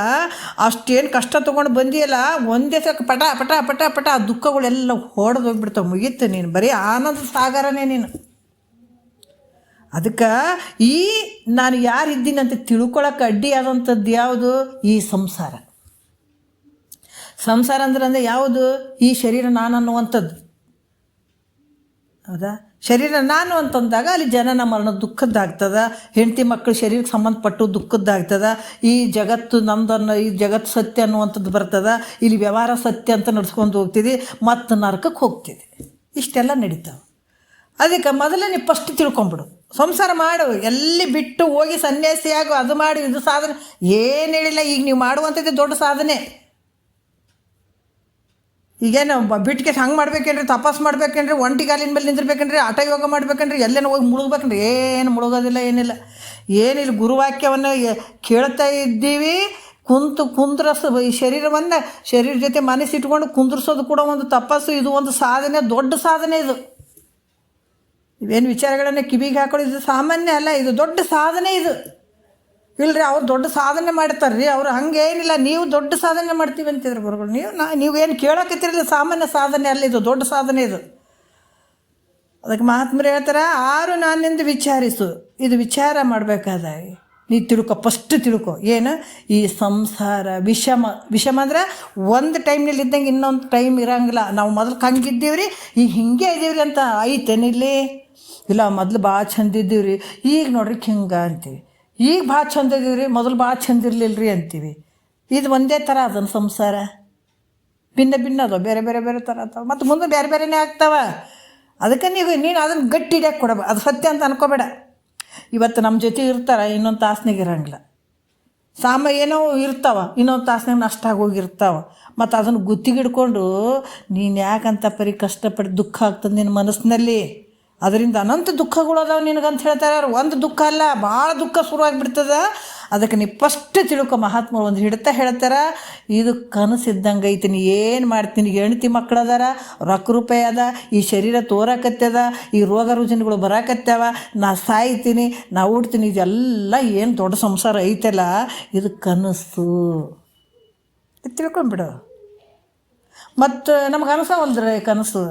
ಅಷ್ಟೇನು ಕಷ್ಟ ತೊಗೊಂಡು ಬಂದಿಯಲ್ಲ, ಒಂದೇ ಸಲ ಪಟ ಪಟ ಪಟ ಪಟ ಆ ದುಃಖಗಳೆಲ್ಲ ಹೊಡೆದು ಹೋಗ್ಬಿಡ್ತಾವೆ, ಮುಗೀತು. ನೀನು ಬರೀ ಆನಂದ ಸಾಗರನೇ ನೀನು. ಅದಕ್ಕೆ ಈ ನಾನು ಯಾರಿದ್ದೀನಿ ಅಂತ ತಿಳ್ಕೊಳಕ್ಕೆ ಅಡ್ಡಿ ಆದಂಥದ್ದು ಯಾವುದು? ಈ ಸಂಸಾರ. ಸಂಸಾರ ಅಂದ್ರೆ ಯಾವುದು? ಈ ಶರೀರ ನಾನು ಅನ್ನುವಂಥದ್ದು, ಹೌದಾ? ಶರೀರ ನಾನು ಅಂತಂದಾಗ ಅಲ್ಲಿ ಜನನ ಮರಣ ದುಃಖದ್ದಾಗ್ತದೆ, ಹೆಂಡತಿ ಮಕ್ಕಳು ಶರೀರಕ್ಕೆ ಸಂಬಂಧಪಟ್ಟು ದುಃಖದ್ದಾಗ್ತದೆ, ಈ ಜಗತ್ತು ನಂದನ್ನು, ಈ ಜಗತ್ತು ಸತ್ಯ ಅನ್ನುವಂಥದ್ದು ಬರ್ತದೆ, ಇಲ್ಲಿ ವ್ಯವಹಾರ ಸತ್ಯ ಅಂತ ನಡ್ಸ್ಕೊಂಡು ಹೋಗ್ತಿದ್ದಿ, ಮತ್ತು ನರಕಕ್ಕೆ ಹೋಗ್ತಿದ್ದಿ. ಇಷ್ಟೆಲ್ಲ ನಡೀತಾವೆ. ಅದಕ್ಕೆ ಮೊದಲೇ ನೀವು ಫಸ್ಟ್ ತಿಳ್ಕೊಂಬಿಡು, ಸಂಸಾರ ಮಾಡು, ಎಲ್ಲಿ ಬಿಟ್ಟು ಹೋಗಿ ಸನ್ಯಾಸಿಯಾಗು, ಅದು ಮಾಡಿ ಇದು ಸಾಧನೆ ಏನು ಹೇಳಿಲ್ಲ. ಈಗ ನೀವು ಮಾಡುವಂಥದ್ದೇ ದೊಡ್ಡ ಸಾಧನೆ. ಈಗೇನು ಬಿಟ್ಟಿಗೆ ಹಂಗೆ ಮಾಡ್ಬೇಕೇನ್ರಿ, ತಪಾಸ್ ಮಾಡ್ಬೇಕೇನ್ರಿ, ಒಂಟಿಗಾಲಿನ ಮೇಲೆ ನಿಂದಿರ್ಬೇಕೇನ್ರಿ, ಹಠ ಯೋಗ ಮಾಡ್ಬೇಕೇನ್ರಿ, ಎಲ್ಲೇನೋ ಹೋಗಿ ಮುಳುಗ್ಬೇಕೇನ್ರಿ? ಏನು ಮುಳುಗೋದಿಲ್ಲ, ಏನಿಲ್ಲ. ಏನಿಲ್ಲ, ಗುರುವಾಕ್ಯವನ್ನು ಕೇಳ್ತಾ ಇದ್ದೀವಿ. ಈ ಶರೀರವನ್ನು ಶರೀರ ಜೊತೆ ಮನಸ್ಸಿಟ್ಕೊಂಡು ಕುಂದ್ರಿಸೋದು ಕೂಡ ಒಂದು ತಪಸ್ಸು. ಇದು ಒಂದು ಸಾಧನೆ, ದೊಡ್ಡ ಸಾಧನೆ. ಇದು ಇವೇನು ವಿಚಾರಗಳನ್ನು ಕಿವಿಗೆ ಹಾಕೊಳ್ಳಿ, ಇದು ಸಾಮಾನ್ಯ ಅಲ್ಲ, ಇದು ದೊಡ್ಡ ಸಾಧನೆ. ಇದು ಇಲ್ಲರಿ, ಅವ್ರು ದೊಡ್ಡ ಸಾಧನೆ ಮಾಡ್ತಾರೆ ರೀ, ಅವರು ಹಂಗೇನಿಲ್ಲ. ನೀವು ದೊಡ್ಡ ಸಾಧನೆ ಮಾಡ್ತೀವಿ ಅಂತಿದ್ರು ಗುರುಗಳು. ನೀವೇನು ಕೇಳೋಕತ್ತಿರಲಿಲ್ಲ, ಸಾಮಾನ್ಯ ಸಾಧನೆ ಅಲ್ಲ, ಇದು ದೊಡ್ಡ ಸಾಧನೆ. ಇದು ಅದಕ್ಕೆ ಮಹಾತ್ಮರು ಹೇಳ್ತಾರೆ, ಆರು ನಾನೆಂದು ವಿಚಾರಿಸು. ಇದು ವಿಚಾರ ಮಾಡಬೇಕಾದಾಗ ನೀ ತಿಳ್ಕೊ, ಫಸ್ಟ್ ತಿಳ್ಕೊ. ಏನು? ಈ ಸಂಸಾರ ವಿಷಮ ಅಂದ್ರೆ ಒಂದು ಟೈಮ್ನಲ್ಲಿ ಇದ್ದಂಗೆ ಇನ್ನೊಂದು ಟೈಮ್ ಇರೋಂಗಿಲ್ಲ. ನಾವು ಮೊದಲು ಹಂಗಿದ್ದೀವಿ ರೀ, ಈಗ ಹಿಂಗೆ ಇದ್ದೀವ್ರಿ ಅಂತ ಐತೇನಿಲ್ಲಿ? ಇಲ್ಲ, ಮೊದಲು ಭಾಳ ಚಂದ ಇದ್ದೀವಿ ರೀ, ಈಗ ನೋಡ್ರಿ ಹಿಂಗೆ ಅಂತೀವಿ. ಈಗ ಭಾಳ ಚಂದ ಇದೀವಿ ರೀ, ಮೊದಲು ಭಾಳ ಚಂದ ಇರಲಿಲ್ಲ ರೀ ಅಂತೀವಿ. ಇದು ಒಂದೇ ಥರ ಅದನ್ನು ಸಂಸಾರ. ಭಿನ್ನ ಅದು, ಬೇರೆ ಬೇರೆ ಬೇರೆ ಥರ ಆಗ್ತಾವೆ, ಮತ್ತು ಮುಂದೆ ಬೇರೆ ಬೇರೆನೇ ಆಗ್ತಾವೆ. ಅದಕ್ಕೆ ನೀನು ಅದನ್ನು ಗಟ್ಟಿ ಹಿಡಿಯಕ್ಕೆ ಕೊಡಬೇಡ, ಅದು ಸತ್ಯ ಅಂತ ಅನ್ಕೋಬೇಡ. ಇವತ್ತು ನಮ್ಮ ಜೊತೆ ಇರ್ತಾರೆ, ಇನ್ನೊಂದು ತಾಸ್ನಾಗ ಇರೋಂಗಿಲ್ಲ. ಏನೋ ಇರ್ತಾವೆ, ಇನ್ನೊಂದು ತಾಸ್ನಾಗ ನಷ್ಟ ಆಗೋಗಿರ್ತಾವೆ. ಮತ್ತು ಅದನ್ನು ಗುತ್ತಿಗಿಡ್ಕೊಂಡು ನೀನು ಯಾಕಂತ ಪರಿ ಕಷ್ಟಪಟ್ಟು ದುಃಖ ಆಗ್ತದೆ ನಿನ್ನ ಮನಸ್ಸಿನಲ್ಲಿ. ಅದರಿಂದ ಅನಂತ ದುಃಖಗಳು ಅದಾವೆ ನಿನಗಂತ ಹೇಳ್ತಾರೆ. ಒಂದು ದುಃಖ ಅಲ್ಲ, ಭಾಳ ದುಃಖ ಶುರುವಾಗಿಬಿಡ್ತದೆ. ಅದಕ್ಕೆ ನೀವು ಫಸ್ಟ್ ತಿಳ್ಕೊ. ಮಹಾತ್ಮರು ಒಂದು ಹಿಡ್ತಾ ಹೇಳ್ತಾರೆ, ಇದು ಕನಸಿದ್ದಂಗೆ ಐತಿ. ನೀ ಏನು ಮಾಡ್ತೀನಿ? ಹೆಂಡ್ತಿ ಮಕ್ಳು ಅದಾರ, ರೊಕ್ಕ ರೂಪಾಯಿ ಅದ, ಈ ಶರೀರ ತೋರಾಕತ್ತದ, ಈ ರೋಗ ರುಜಿನಗಳು ಬರಾಕತ್ಯಾವ, ನಾ ಸಾಯ್ತೀನಿ, ನಾ ಉಡ್ತೀನಿ, ಇದೆಲ್ಲ ಏನು ದೊಡ್ಡ ಸಂಸಾರ ಐತಲ್ಲ, ಇದು ಕನಸು. ತಿಳ್ಕೊಂಬಿಡು. ಮತ್ತು ನಮ್ಗೆ ಅನಿಸವಲ್ದ್ರೆ ಕನಸು.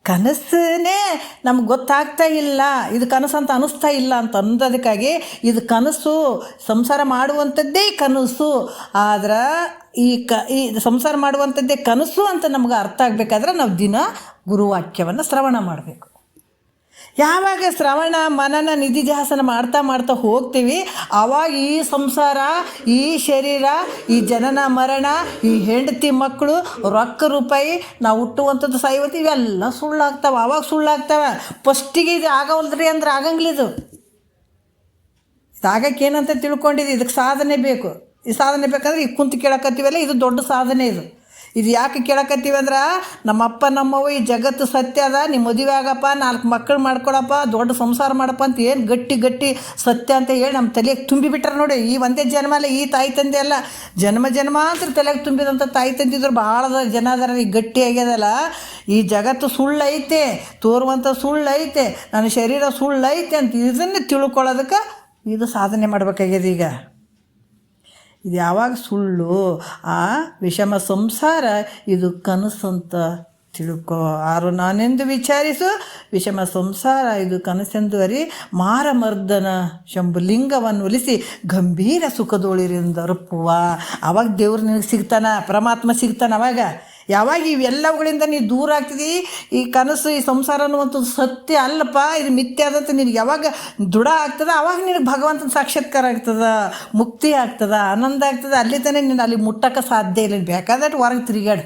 ಕನಸೇ ನಮ್ಗೆ ಗೊತ್ತಾಗ್ತಾ ಇಲ್ಲ, ಇದು ಕನಸು ಅಂತ ಅನ್ನಿಸ್ತಾ ಇಲ್ಲ ಅಂತ ಅನ್ನೋದಕ್ಕಾಗಿ ಇದು ಕನಸು, ಸಂಸಾರ ಮಾಡುವಂಥದ್ದೇ ಕನಸು. ಆದ್ರೆ ಈ ಸಂಸಾರ ಮಾಡುವಂಥದ್ದೇ ಕನಸು ಅಂತ ನಮ್ಗೆ ಅರ್ಥ ಆಗಬೇಕಾದ್ರೆ ನಾವು ದಿನ ಗುರುವಾಕ್ಯವನ್ನು ಶ್ರವಣ ಮಾಡಬೇಕು. ಯಾವಾಗ ಶ್ರವಣ ಮನನ ನಿಧಿಧ್ಯಾಸನ ಮಾಡ್ತಾ ಹೋಗ್ತೀವಿ, ಆವಾಗ ಈ ಸಂಸಾರ, ಈ ಶರೀರ, ಈ ಜನನ ಮರಣ, ಈ ಹೆಂಡತಿ ಮಕ್ಕಳು, ರೊಕ್ಕ ರೂಪಾಯಿ, ನಾವು ಹುಟ್ಟುವಂಥದ್ದು ಸಾಯುವಂಥ ಇವೆಲ್ಲ ಸುಳ್ಳಾಗ್ತಾವೆ. ಆವಾಗ ಸುಳ್ಳಾಗ್ತವೆ. ಫಸ್ಟಿಗೆ ಇದು ಆಗವಲ್ದ್ರಿ ಅಂದ್ರೆ ಆಗಂಗಿಲ್ಲ. ಇದು ಆಗಕ್ಕೆ ಏನಂತ ತಿಳ್ಕೊಂಡಿದ್ದು, ಇದಕ್ಕೆ ಸಾಧನೆ ಬೇಕು. ಈ ಸಾಧನೆ ಬೇಕಂದ್ರೆ ಈ ಕುಂತು ಕೇಳಕತ್ತೀವಲ್ಲ, ಇದು ದೊಡ್ಡ ಸಾಧನೆ. ಇದು ಯಾಕೆ ಕೇಳಕತ್ತೀವಿ ಅಂದ್ರೆ, ನಮ್ಮಪ್ಪ ನಮ್ಮವ್ವ ಈ ಜಗತ್ತು ಸತ್ಯ ಅದ, ನಿಮ್ಮ ಮದುವೆ ಆಗಪ್ಪ, 4 ಮಕ್ಕಳು ಮಾಡ್ಕೊಳಪ್ಪ, ದೊಡ್ಡ ಸಂಸಾರ ಮಾಡಪ್ಪ ಅಂತ ಏನು ಗಟ್ಟಿ ಸತ್ಯ ಅಂತ ಹೇಳಿ ನಮ್ಮ ತಲೆಗೆ ತುಂಬಿಬಿಟ್ರೆ ನೋಡಿ. ಈ ಒಂದೇ ಜನ್ಮ ಅಲ್ಲ, ಈ ತಾಯಿ ತಂದೆ ಅಲ್ಲ, ಜನ್ಮಾಂತರ ತಲೆಗೆ ತುಂಬಿದಂಥ ತಾಯಿ ತಂದಿದ್ರು ಭಾಳ ಜನ ಅದರ. ಈ ಗಟ್ಟಿ ಆಗ್ಯದಲ್ಲ, ಈ ಜಗತ್ತು ಸುಳ್ಳೈತೆ, ತೋರುವಂಥ ಸುಳ್ಳೈತೆ, ನನ್ನ ಶರೀರ ಸುಳ್ಳೈತೆ ಅಂತ ಇದನ್ನು ತಿಳ್ಕೊಳ್ಳೋದಕ್ಕೆ ಇದು ಸಾಧನೆ ಮಾಡಬೇಕಾಗ್ಯದ. ಈಗ ಇದು ಯಾವಾಗ ಸುಳ್ಳು, ಆ ವಿಷಮ ಸಂಸಾರ ಇದು ಕನಸು ಅಂತ ತಿಳ್ಕೊ. ಆರು ನಾನೆಂದು ವಿಚಾರಿಸು, ವಿಷಮ ಸಂಸಾರ ಇದು ಕನಸೆಂದು ಅರಿ, ಮಾರಮರ್ದನ ಶಂಭುಲಿಂಗವನ್ನು ಒಲಿಸಿ ಗಂಭೀರ ಸುಖದೊಳಿರಿಂದ ಅರ್ಪುವ. ಆವಾಗ ದೇವ್ರು ನಿನಗೆ ಸಿಗ್ತಾನ, ಪರಮಾತ್ಮ ಸಿಗ್ತಾನೆ. ಅವಾಗ ಯಾವಾಗ ಇವೆಲ್ಲವುಗಳಿಂದ ನೀನು ದೂರ ಆಗ್ತಿದ್ದಿ, ಈ ಕನಸು, ಈ ಸಂಸಾರ ಅನ್ನುವಂಥದ್ದು ಸತ್ಯ ಅಲ್ಲಪ್ಪ, ಇದು ಮಿಥ್ಯೆ ಆದಂತ ನಿನಗೆ ಯಾವಾಗ ದೃಢ ಆಗ್ತದೆ, ಆವಾಗ ನಿನಗೆ ಭಗವಂತನ ಸಾಕ್ಷಾತ್ಕಾರ ಆಗ್ತದೆ, ಮುಕ್ತಿ ಆಗ್ತದೆ, ಆನಂದ ಆಗ್ತದೆ. ಅಲ್ಲಿ ತಾನೇ ನೀನು ಅಲ್ಲಿ ಮುಟ್ಟಕ್ಕೆ ಸಾಧ್ಯ ಇಲ್ಲ. ಬೇಕಾದಷ್ಟು ಹೊರಗೆ ತಿರುಗಾಡು,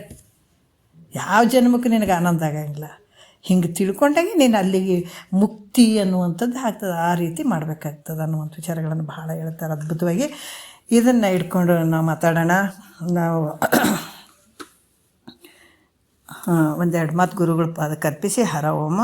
ಯಾವ ಜನ್ಮಕ್ಕೂ ನಿನಗೆ ಆನಂದ ಆಗಂಗಿಲ್ಲ. ಹಿಂಗೆ ತಿಳ್ಕೊಂಡಾಗೆ ನೀನು ಅಲ್ಲಿಗೆ ಮುಕ್ತಿ ಅನ್ನುವಂಥದ್ದು ಆಗ್ತದೆ. ಆ ರೀತಿ ಮಾಡಬೇಕಾಗ್ತದೆ ಅನ್ನುವಂಥ ವಿಚಾರಗಳನ್ನು ಭಾಳ ಹೇಳ್ತಾರೆ ಅದ್ಭುತವಾಗಿ. ಇದನ್ನು ಇಟ್ಕೊಂಡು ನಾವು ಮಾತಾಡೋಣ. ನಾವು ಒಂದೆರಡು ಮಾತು ಗುರುಗಳ ಪಾದಕ್ಕೆ ಅರ್ಪಿಸಿ ಹರ ಓಮ